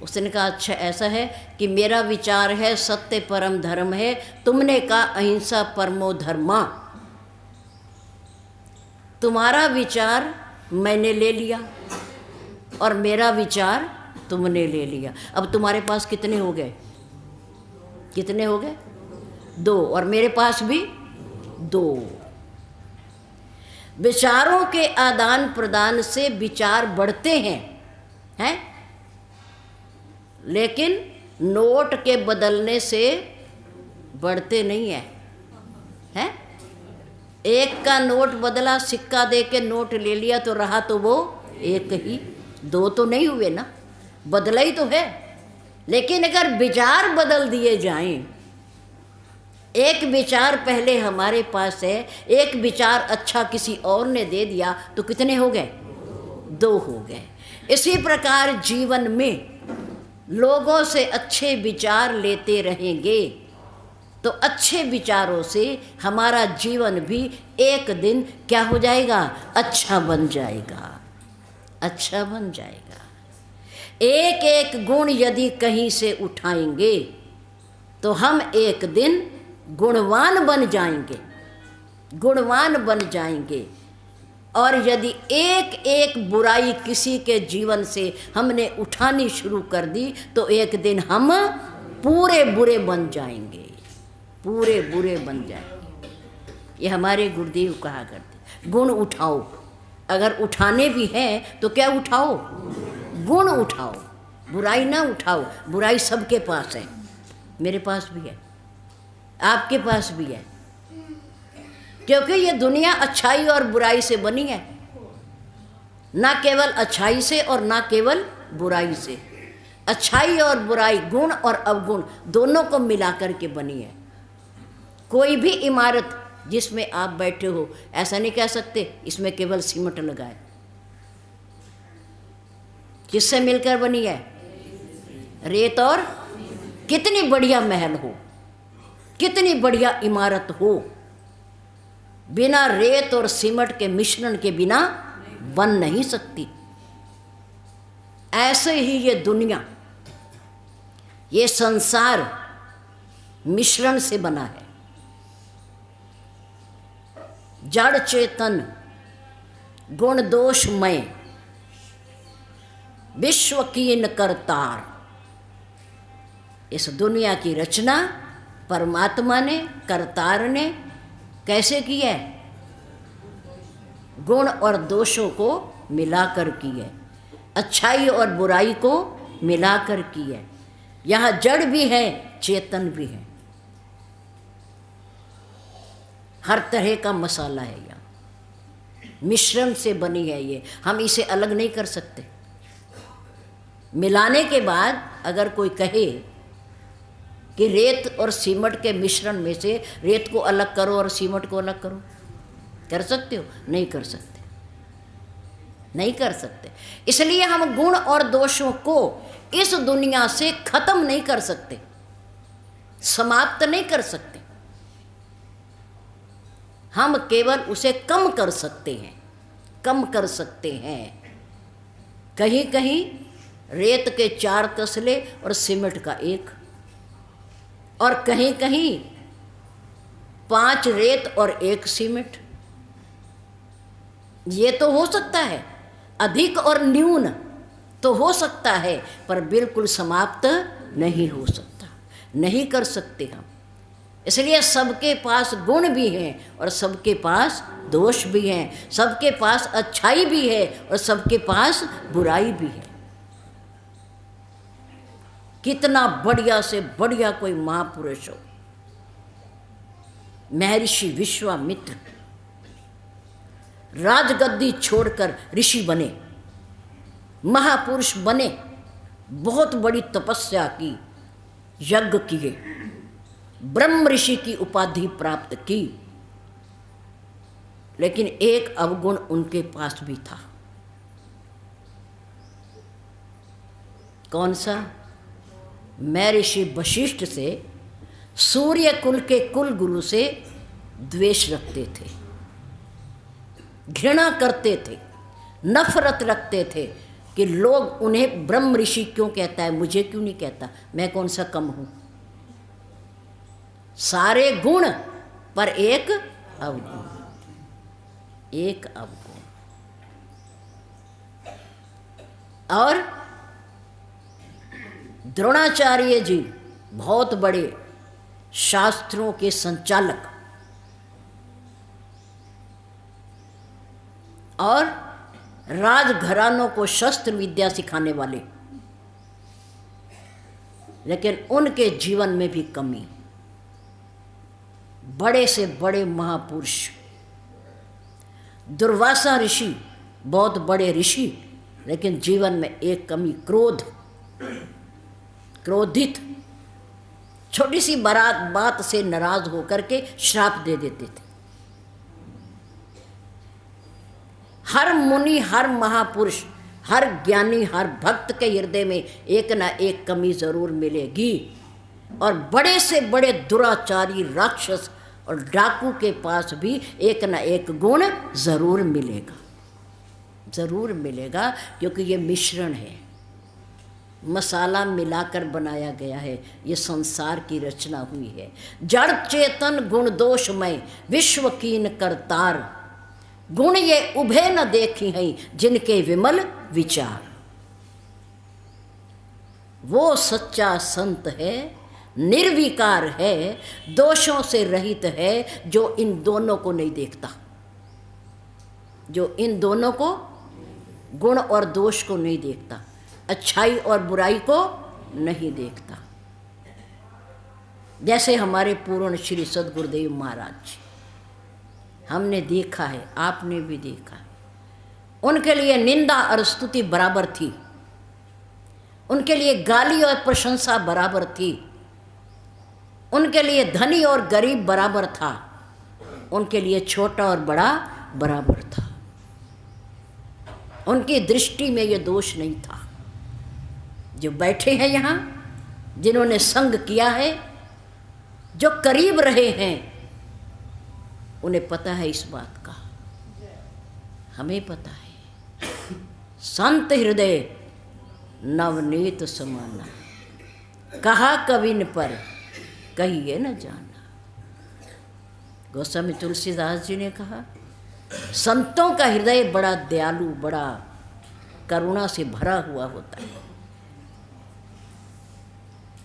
उसने कहा, अच्छा ऐसा है कि मेरा विचार है सत्य परम धर्म है, तुमने कहा अहिंसा परमो धर्मा। तुम्हारा विचार मैंने ले लिया और मेरा विचार तुमने ले लिया। अब तुम्हारे पास कितने हो गए? कितने हो गए? 2, और मेरे पास भी 2। विचारों के आदान प्रदान से विचार बढ़ते हैं, लेकिन नोट के बदलने से बढ़ते नहीं हैं। एक का नोट बदला, सिक्का दे के नोट ले लिया तो रहा तो वो एक ही, 2 तो नहीं हुए ना, बदला ही तो है। लेकिन अगर विचार बदल दिए जाएं, एक विचार पहले हमारे पास है, एक विचार अच्छा किसी और ने दे दिया, तो कितने हो गए? 2 हो गए। इसी प्रकार जीवन में लोगों से अच्छे विचार लेते रहेंगे तो अच्छे विचारों से हमारा जीवन भी एक दिन क्या हो जाएगा? अच्छा बन जाएगा, अच्छा बन जाएगा। एक एक गुण यदि कहीं से उठाएंगे तो हम एक दिन गुणवान बन जाएंगे, गुणवान बन जाएंगे। और यदि एक एक बुराई किसी के जीवन से हमने उठानी शुरू कर दी तो एक दिन हम पूरे बुरे बन जाएंगे, पूरे बुरे बन जाएंगे। ये हमारे गुरुदेव कहा करते, गुण उठाओ। अगर उठाने भी हैं तो क्या उठाओ? गुण उठाओ, बुराई ना उठाओ। बुराई सबके पास है, मेरे पास भी है, आपके पास भी है, क्योंकि ये दुनिया अच्छाई और बुराई से बनी है, ना केवल अच्छाई से और ना केवल बुराई से। अच्छाई और बुराई, गुण और अवगुण दोनों को मिलाकर के बनी है। कोई भी इमारत जिसमें आप बैठे हो, ऐसा नहीं कह सकते इसमें केवल सीमेंट लगा है। किससे मिलकर बनी है? रेत और, कितनी बढ़िया महल हो, कितनी बढ़िया इमारत हो, बिना रेत और सीमेंट के मिश्रण के बिना बन नहीं सकती। ऐसे ही ये दुनिया, ये संसार मिश्रण से बना है। जड़ चेतन गुण दोषमय विश्व कीन करतार। इस दुनिया की रचना परमात्मा ने, करतार ने कैसे की है? गुण और दोषों को मिलाकर की है, अच्छाई और बुराई को मिलाकर की है। यहाँ जड़ भी है, चेतन भी है, हर तरह का मसाला है। यहाँ मिश्रण से बनी है ये, हम इसे अलग नहीं कर सकते। मिलाने के बाद अगर कोई कहे कि रेत और सीमेंट के मिश्रण में से रेत को अलग करो और सीमेंट को अलग करो, कर सकते हो? नहीं कर सकते, नहीं कर सकते। इसलिए हम गुण और दोषों को इस दुनिया से खत्म नहीं कर सकते, समाप्त नहीं कर सकते। हम केवल उसे कम कर सकते हैं, कम कर सकते हैं। कहीं कहीं रेत के 4 तसले और सीमेंट का 1, और कहीं कहीं 5 रेत और 1 सीमेंट। ये तो हो सकता है, अधिक और न्यून तो हो सकता है, पर बिल्कुल समाप्त नहीं हो सकता, नहीं कर सकते हम। इसलिए सबके पास गुण भी हैं और सबके पास दोष भी हैं, सबके पास अच्छाई भी है और सबके पास बुराई भी है। कितना बढ़िया से बढ़िया कोई महापुरुष हो, महर्षि विश्वामित्र राजगद्दी छोड़कर ऋषि बने, महापुरुष बने, बहुत बड़ी तपस्या की, यज्ञ किए, ब्रह्म ऋषि की उपाधि प्राप्त की। लेकिन एक अवगुण उनके पास भी था। कौन सा? महर्षि वशिष्ठ से, सूर्य कुल के कुल गुरु से द्वेष रखते थे, घृणा करते थे, नफरत रखते थे कि लोग उन्हें ब्रह्म ऋषि क्यों कहता है, मुझे क्यों नहीं कहता, मैं कौन सा कम हूं। सारे गुण पर एक अवगुण, एक अवगुण। और द्रोणाचार्य जी बहुत बड़े शास्त्रों के संचालक और राजघरानों को शस्त्र विद्या सिखाने वाले, लेकिन उनके जीवन में भी कमी। बड़े से बड़े महापुरुष दुर्वासा ऋषि, बहुत बड़े ऋषि, लेकिन जीवन में एक कमी, क्रोध, क्रोधित, छोटी सी बात से नाराज होकर के श्राप दे देते थे। हर मुनि, हर महापुरुष, हर ज्ञानी, हर भक्त के हृदय में एक ना एक कमी जरूर मिलेगी। और बड़े से बड़े दुराचारी, राक्षस और डाकू के पास भी एक ना एक गुण जरूर मिलेगा, जरूर मिलेगा, क्योंकि ये मिश्रण है, मसाला मिलाकर बनाया गया है, ये संसार की रचना हुई है। जड़ चेतन गुण दोषमय विश्व कीन करतार, गुण ये उभे न देखी हैं जिनके विमल विचार। वो सच्चा संत है, निर्विकार है, दोषों से रहित है, जो इन दोनों को नहीं देखता, जो इन दोनों को, गुण और दोष को नहीं देखता, अच्छाई और बुराई को नहीं देखता। जैसे हमारे पूर्ण श्री सद्गुरुदेव महाराज जी, हमने देखा है, आपने भी देखा है, उनके लिए निंदा और स्तुति बराबर थी, उनके लिए गाली और प्रशंसा बराबर थी, उनके लिए धनी और गरीब बराबर था, उनके लिए छोटा और बड़ा बराबर था। उनकी दृष्टि में ये दोष नहीं था। जो बैठे हैं यहाँ, जिन्होंने संग किया है, जो करीब रहे हैं, उन्हें पता है इस बात का, हमें पता है। संत हृदय नवनीत समाना, कहा कविन पर कहिए न जाना। गोस्वामी तुलसीदास जी ने कहा, संतों का हृदय बड़ा दयालु, बड़ा करुणा से भरा हुआ होता है।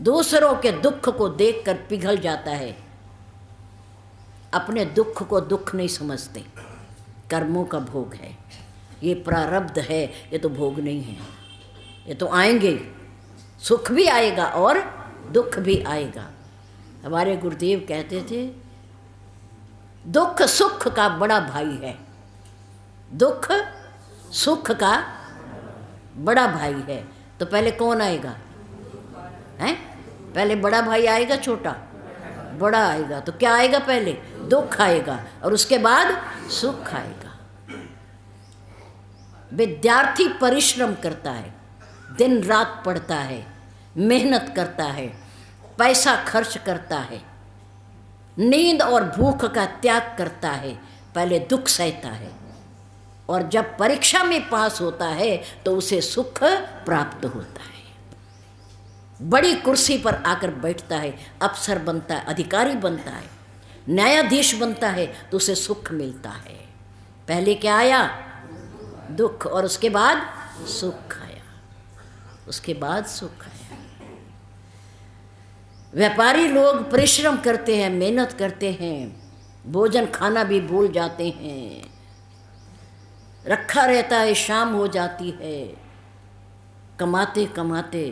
दूसरों के दुख को देखकर पिघल जाता है, अपने दुख को दुख नहीं समझते। कर्मों का भोग है, ये प्रारब्ध है, ये तो भोग नहीं है, ये तो आएंगे, सुख भी आएगा और दुख भी आएगा। हमारे गुरुदेव कहते थे दुख सुख का बड़ा भाई है, दुख सुख का बड़ा भाई है। तो पहले कौन आएगा? हैं? पहले बड़ा भाई आएगा, छोटा? बड़ा आएगा। तो क्या आएगा? पहले दुख आएगा और उसके बाद सुख आएगा। विद्यार्थी परिश्रम करता है, दिन रात पढ़ता है, मेहनत करता है, पैसा खर्च करता है, नींद और भूख का त्याग करता है, पहले दुख सहता है और जब परीक्षा में पास होता है तो उसे सुख प्राप्त होता है। बड़ी कुर्सी पर आकर बैठता है, अफसर बनता है, अधिकारी बनता है, न्यायाधीश बनता है तो उसे सुख मिलता है। पहले क्या आया? दुख, और उसके बाद सुख आया, उसके बाद सुख आया। व्यापारी लोग परिश्रम करते हैं, मेहनत करते हैं, भोजन खाना भी भूल जाते हैं, रखा रहता है, शाम हो जाती है, कमाते कमाते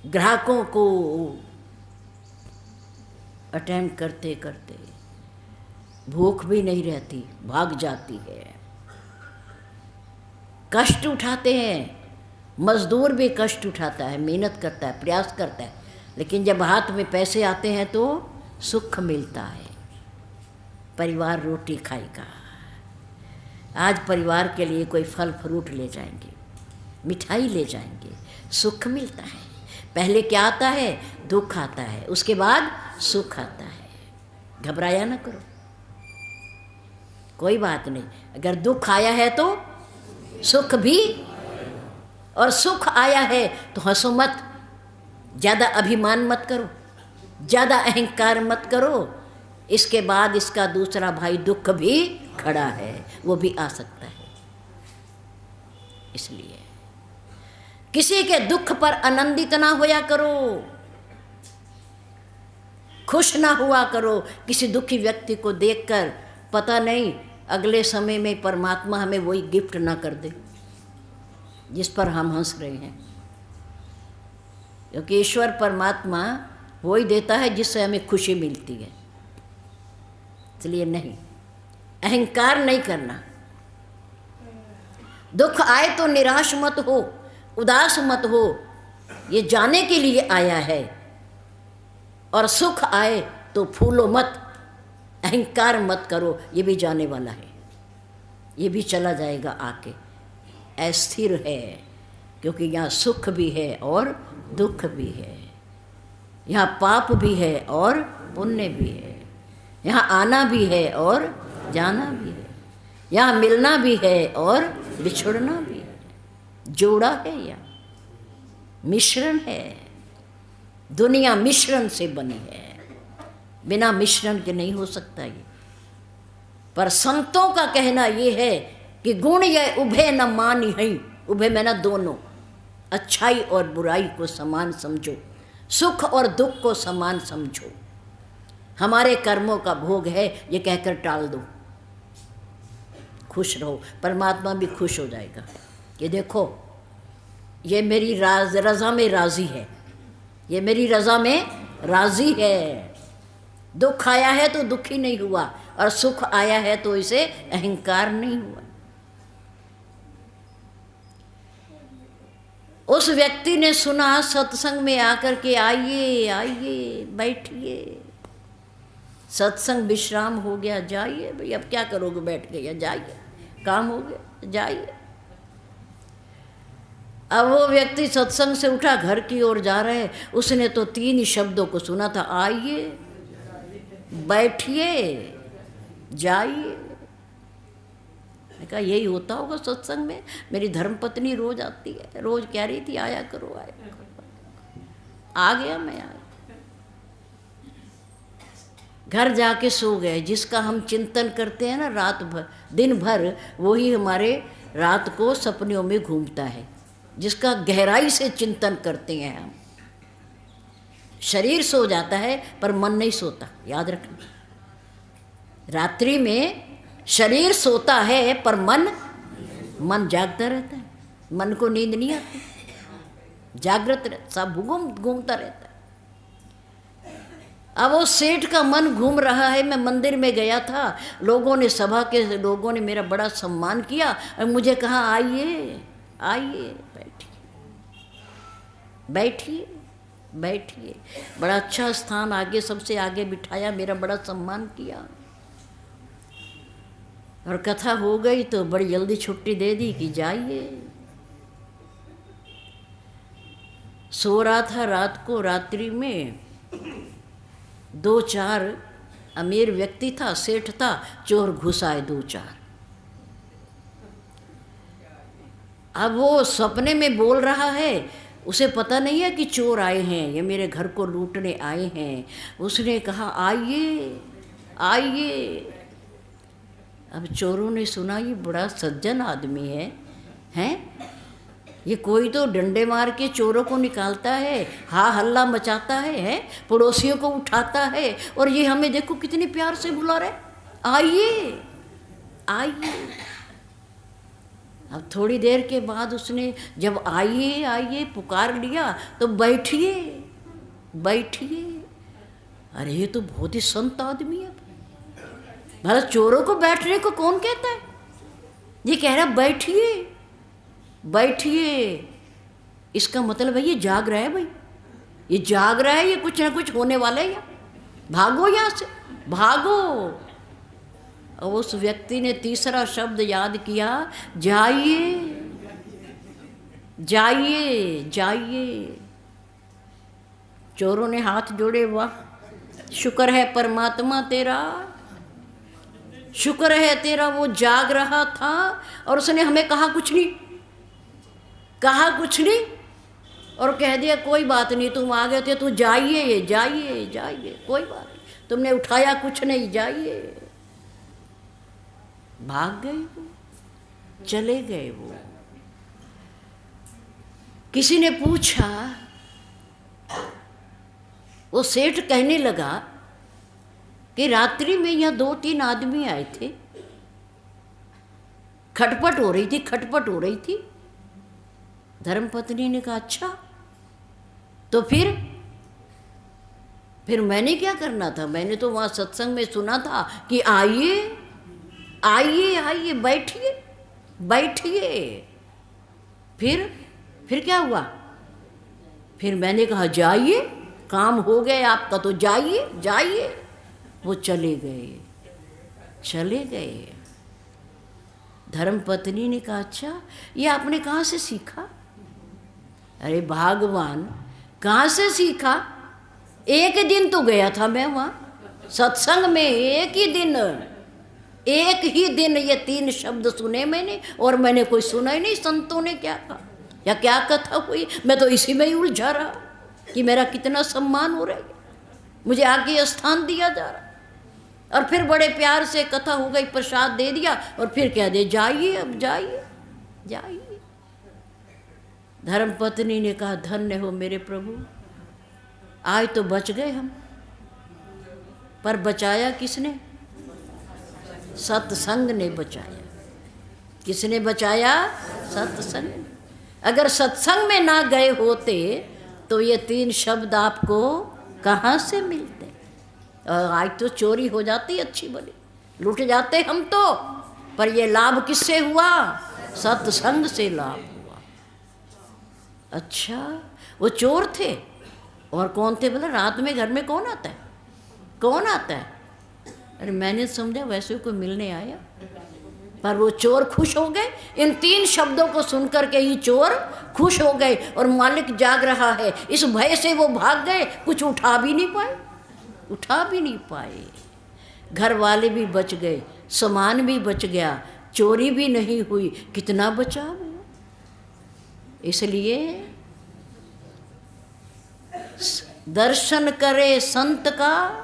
ग्राहकों को अटेंड करते करते भूख भी नहीं रहती, भाग जाती है। कष्ट उठाते हैं, मजदूर भी कष्ट उठाता है, मेहनत करता है, प्रयास करता है, लेकिन जब हाथ में पैसे आते हैं तो सुख मिलता है। परिवार रोटी खाएगा। आज परिवार के लिए कोई फल फ्रूट ले जाएंगे, मिठाई ले जाएंगे, सुख मिलता है। पहले क्या आता है? दुख आता है, उसके बाद सुख आता है। घबराया ना करो, कोई बात नहीं। अगर दुख आया है तो सुख भी, और सुख आया है तो हंसो मत, ज़्यादा अभिमान मत करो, ज़्यादा अहंकार मत करो। इसके बाद इसका दूसरा भाई दुख भी खड़ा है, वो भी आ सकता है। इसलिए किसी के दुख पर आनंदित ना होया करो, खुश ना हुआ करो किसी दुखी व्यक्ति को देखकर। पता नहीं अगले समय में परमात्मा हमें वही गिफ्ट ना कर दे जिस पर हम हंस रहे हैं, क्योंकि ईश्वर परमात्मा वही देता है जिससे हमें खुशी मिलती है। इसलिए नहीं, अहंकार नहीं करना। दुख आए तो निराश मत हो, उदास मत हो, ये जाने के लिए आया है। और सुख आए तो फूलो मत, अहंकार मत करो, ये भी जाने वाला है, ये भी चला जाएगा आके। अस्थिर है, क्योंकि यहाँ सुख भी है और दुख भी है, यहाँ पाप भी है और पुण्य भी है, यहाँ आना भी है और जाना भी है, यहाँ मिलना भी है और बिछुड़ना भी है। जोड़ा है या मिश्रण है। दुनिया मिश्रण से बनी है, बिना मिश्रण के नहीं हो सकता ये। पर संतों का कहना ये है कि गुण ये उभय न मानी है। उभय में ना दोनों, अच्छाई और बुराई को समान समझो, सुख और दुख को समान समझो। हमारे कर्मों का भोग है ये कहकर टाल दो, खुश रहो, परमात्मा भी खुश हो जाएगा कि देखो ये मेरी रज़ा में राज़ी है, ये मेरी रज़ा में राज़ी है। दुख आया है तो दुखी नहीं हुआ, और सुख आया है तो इसे अहंकार नहीं हुआ। उस व्यक्ति ने सुना सत्संग में आकर के, आइए आइए बैठिए, सत्संग विश्राम हो गया, जाइए भाई, अब क्या करोगे बैठ के, या जाइए, काम हो गया, जाइए। अब वो व्यक्ति सत्संग से उठा, घर की ओर जा रहे, उसने तो 3 ही शब्दों को सुना था, आइए बैठिए जाइए। मैंने कहा यही होता होगा सत्संग में। मेरी धर्मपत्नी रोज आती है, रोज कह रही थी आया करो आया करो। आ गया मैं, आया। घर जाके सो गए। जिसका हम चिंतन करते हैं ना रात भर दिन भर, वही हमारे रात को सपनों में घूमता है। जिसका गहराई से चिंतन करते हैं हम। शरीर सो जाता है पर मन नहीं सोता, याद रखना। रात्रि में शरीर सोता है पर मन जागता रहता है। मन को नींद नहीं आती, जागृत रहता, सब घूमता रहता है। अब वो सेठ का मन घूम रहा है। मैं मंदिर में गया था, लोगों ने, सभा के लोगों ने मेरा बड़ा सम्मान किया और मुझे कहा आइए आइए, बैठिए बैठिए। बड़ा अच्छा स्थान, आगे सबसे आगे बिठाया, मेरा बड़ा सम्मान किया। और कथा हो गई तो बड़ी जल्दी छुट्टी दे दी कि जाइए। सो रहा था रात को, रात्रि में 2-4 अमीर व्यक्ति था, सेठ था, चोर घुस आए 2-4। अब वो सपने में बोल रहा है, उसे पता नहीं है कि चोर आए हैं, ये मेरे घर को लूटने आए हैं। उसने कहा आइए आइए। अब चोरों ने सुना ये बड़ा सज्जन आदमी है, हैं? ये कोई तो डंडे मार के चोरों को निकालता है, हा हल्ला मचाता है, पड़ोसियों को उठाता है, और ये हमें देखो कितने प्यार से बुला रहे, आइए आइए। अब थोड़ी देर के बाद उसने जब आइए आइए पुकार लिया तो बैठिए बैठिए। अरे ये तो बहुत ही संत आदमी है। भला चोरों को बैठने को कौन कहता है? ये कह रहा बैठिए बैठिए। इसका मतलब है ये जाग रहा है भाई, ये जाग रहा है, ये कुछ ना कुछ होने वाला है। भागो यहाँ से, भागो। और उस व्यक्ति ने तीसरा शब्द याद किया, जाइए जाइए जाइए। चोरों ने हाथ जोड़े, वाह शुक्र है परमात्मा तेरा, शुक्र है तेरा, वो जाग रहा था और उसने हमें कहा कुछ नहीं, कहा कुछ नहीं, और कह दिया कोई बात नहीं, तुम आ गए थे तो जाइए जाइए जाइए, कोई बात नहीं, तुमने उठाया कुछ नहीं, जाइए। भाग गए वो, चले गए वो। किसी ने पूछा, वो सेठ कहने लगा कि रात्रि में यहाँ 2-3 आदमी आए थे, खटपट हो रही थी, खटपट हो रही थी। धर्मपत्नी ने कहा अच्छा, तो फिर मैंने क्या करना था? मैंने तो वहाँ सत्संग में सुना था कि आइए आइए आइए, बैठिए बैठिए। फिर क्या हुआ? फिर मैंने कहा जाइए, काम हो गया आपका तो जाइए जाइए। वो चले गए चले गए। धर्मपत्नी ने कहा अच्छा, ये आपने कहाँ से सीखा? अरे भगवान, कहाँ से सीखा? एक दिन तो गया था मैं वहाँ सत्संग में, एक ही दिन ये 3 शब्द सुने मैंने, और मैंने कोई सुना ही नहीं संतों ने क्या कहा या क्या कथा हुई। मैं तो इसी में ही उलझा रहा कि मेरा कितना सम्मान हो रहा है, मुझे आगे स्थान दिया जा रहा। और फिर बड़े प्यार से कथा हो गई, प्रसाद दे दिया, और फिर कह दे जाइए, अब जाइए जाइए। धर्मपत्नी ने कहा धन्य हो मेरे प्रभु, आज तो बच गए हम। पर बचाया किसने? सत्संग ने बचाया। किसने बचाया? सत्संग। अगर सत्संग में ना गए होते तो ये 3 शब्द आपको कहाँ से मिलते? और आज तो चोरी हो जाती अच्छी बड़ी, लूट जाते हम तो, पर ये लाभ किससे हुआ? सत्संग से लाभ हुआ। अच्छा, वो चोर थे, और कौन थे बोला? रात में घर में कौन आता है? कौन आता है? अरे मैंने समझा वैसे कोई मिलने आया, पर वो चोर खुश हो गए। इन 3 शब्दों को सुनकर के ही चोर खुश हो गए, और मालिक जाग रहा है, इस भय से वो भाग गए, कुछ उठा भी नहीं पाए। घर वाले भी बच गए, सामान भी बच गया, चोरी भी नहीं हुई, कितना बचाव हुआ। इसलिए दर्शन करे संत का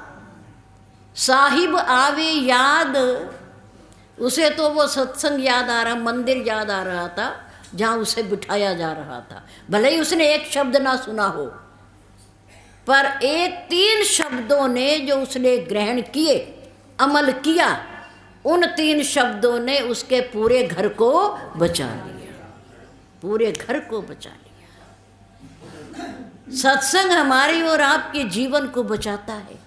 साहिब आवे याद, उसे तो वो सत्संग याद आ रहा, मंदिर याद आ रहा था जहाँ उसे बिठाया जा रहा था। भले ही उसने एक शब्द ना सुना हो, पर एक 3 शब्दों ने जो उसने ग्रहण किए, अमल किया, उन 3 शब्दों ने उसके पूरे घर को बचा लिया, पूरे घर को बचा लिया। सत्संग हमारी और आपके जीवन को बचाता है।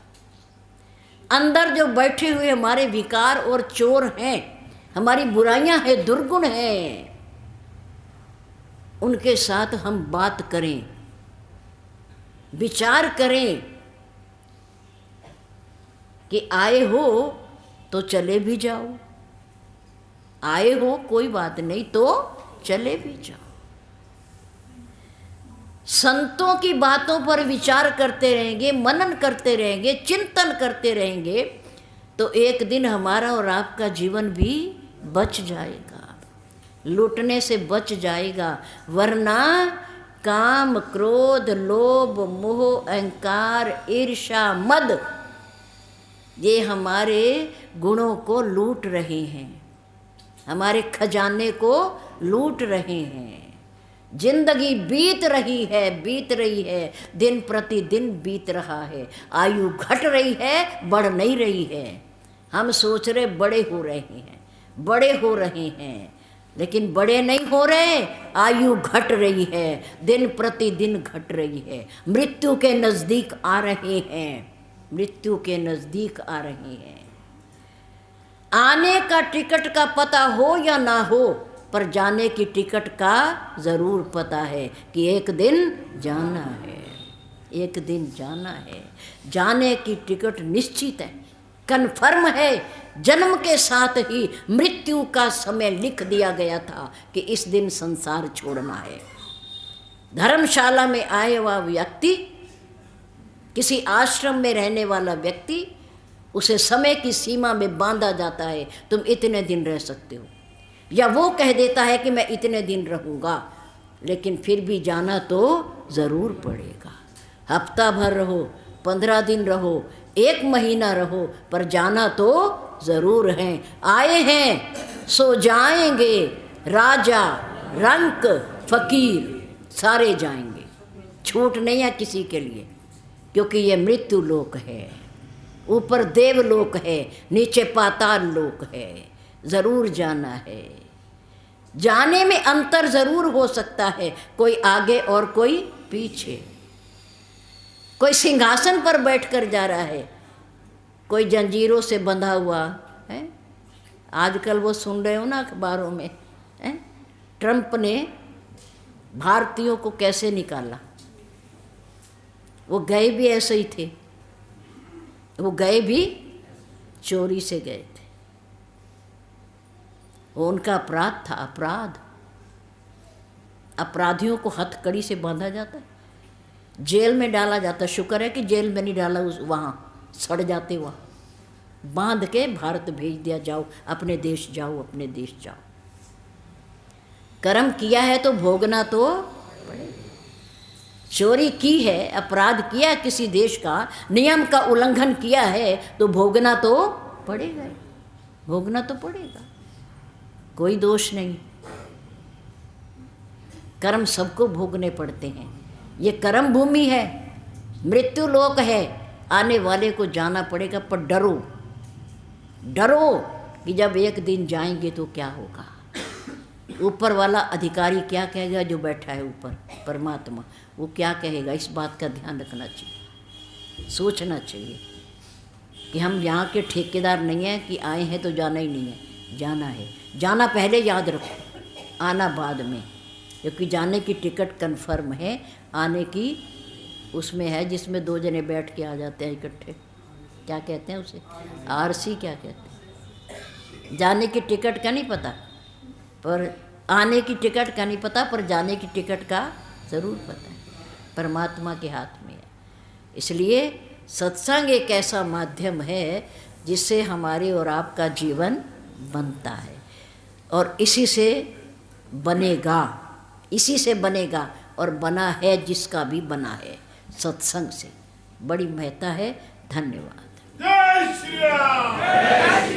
अंदर जो बैठे हुए हमारे विकार और चोर हैं, हमारी बुराइयां हैं, दुर्गुण हैं, उनके साथ हम बात करें, विचार करें कि आए हो तो चले भी जाओ, आए हो कोई बात नहीं तो चले भी जाओ। संतों की बातों पर विचार करते रहेंगे, मनन करते रहेंगे, चिंतन करते रहेंगे, तो एक दिन हमारा और आपका जीवन भी बच जाएगा, लूटने से बच जाएगा। वरना काम, क्रोध, लोभ, मोह, अहंकार, ईर्ष्या, मद, ये हमारे गुणों को लूट रहे हैं, हमारे खजाने को लूट रहे हैं। जिंदगी बीत रही है, दिन प्रतिदिन बीत रहा है, आयु घट रही है, बढ़ नहीं रही है। हम सोच रहे बड़े हो रहे हैं, लेकिन बड़े नहीं हो रहे, आयु घट रही है, दिन प्रतिदिन घट रही है। मृत्यु के नज़दीक आ रहे हैं, मृत्यु के नज़दीक आ रहे हैं। आने का टिकट का पता हो या ना हो, पर जाने की टिकट का ज़रूर पता है कि एक दिन जाना है, एक दिन जाना है। जाने की टिकट निश्चित है, कन्फर्म है। जन्म के साथ ही मृत्यु का समय लिख दिया गया था कि इस दिन संसार छोड़ना है। धर्मशाला में आए हुआ व्यक्ति, किसी आश्रम में रहने वाला व्यक्ति, उसे समय की सीमा में बांधा जाता है, तुम इतने दिन रह सकते हो, या वो कह देता है कि मैं इतने दिन रहूँगा, लेकिन फिर भी जाना तो ज़रूर पड़ेगा। हफ्ता भर रहो, 15 दिन रहो, 1 महीना रहो, पर जाना तो ज़रूर है। आए हैं सो जाएंगे, राजा, रंक, फकीर सारे जाएंगे, छूट नहीं है किसी के लिए, क्योंकि ये मृत्यु लोक है। ऊपर देवलोक है, नीचे पाताल लोक है, ज़रूर जाना है। जाने में अंतर ज़रूर हो सकता है, कोई आगे और कोई पीछे, कोई सिंहासन पर बैठकर जा रहा है, कोई जंजीरों से बंधा हुआ है। आजकल वो सुन रहे हो ना अखबारों में, ट्रंप ने भारतीयों को कैसे निकाला। वो गए भी ऐसे ही थे, वो गए भी चोरी से गए थे, वो उनका अपराध था। अपराधियों को हथकड़ी से बांधा जाता है, जेल में डाला जाता। शुक्र है कि जेल में नहीं डाला, वहाँ सड़ जाते, वहाँ बांध के भारत भेज दिया, जाओ अपने देश जाओ, अपने देश जाओ। कर्म किया है तो भोगना तो पड़ेगा। चोरी की है, अपराध किया किसी देश का, नियम का उल्लंघन किया है, तो भोगना तो पड़ेगा, भोगना तो पड़ेगा, कोई दोष नहीं। कर्म सबको भोगने पड़ते हैं। ये कर्म भूमि है, मृत्यु लोक है, आने वाले को जाना पड़ेगा। पर डरो, डरो कि जब एक दिन जाएंगे तो क्या होगा। ऊपर वाला अधिकारी क्या कहेगा, जो बैठा है ऊपर परमात्मा, वो क्या कहेगा, इस बात का ध्यान रखना चाहिए, सोचना चाहिए कि हम यहाँ के ठेकेदार नहीं हैं कि आए हैं तो जाना ही नहीं है। जाना है, जाना पहले याद रखो, आना बाद में, क्योंकि जाने की टिकट कन्फर्म है, आने की उसमें है जिसमें 2 जने बैठ के आ जाते हैं इकट्ठे, क्या कहते हैं उसे, आरसी क्या कहते हैं। जाने की टिकट का नहीं पता, पर आने की टिकट का नहीं पता, पर जाने की टिकट का ज़रूर पता है, परमात्मा के हाथ में है। इसलिए सत्संग एक ऐसा माध्यम है जिससे हमारे और आपका जीवन बनता है, और इसी से बनेगा, इसी से बनेगा, और बना है जिसका भी बना है, सत्संग से बड़ी महत्ता है। धन्यवाद। जय श्री राम।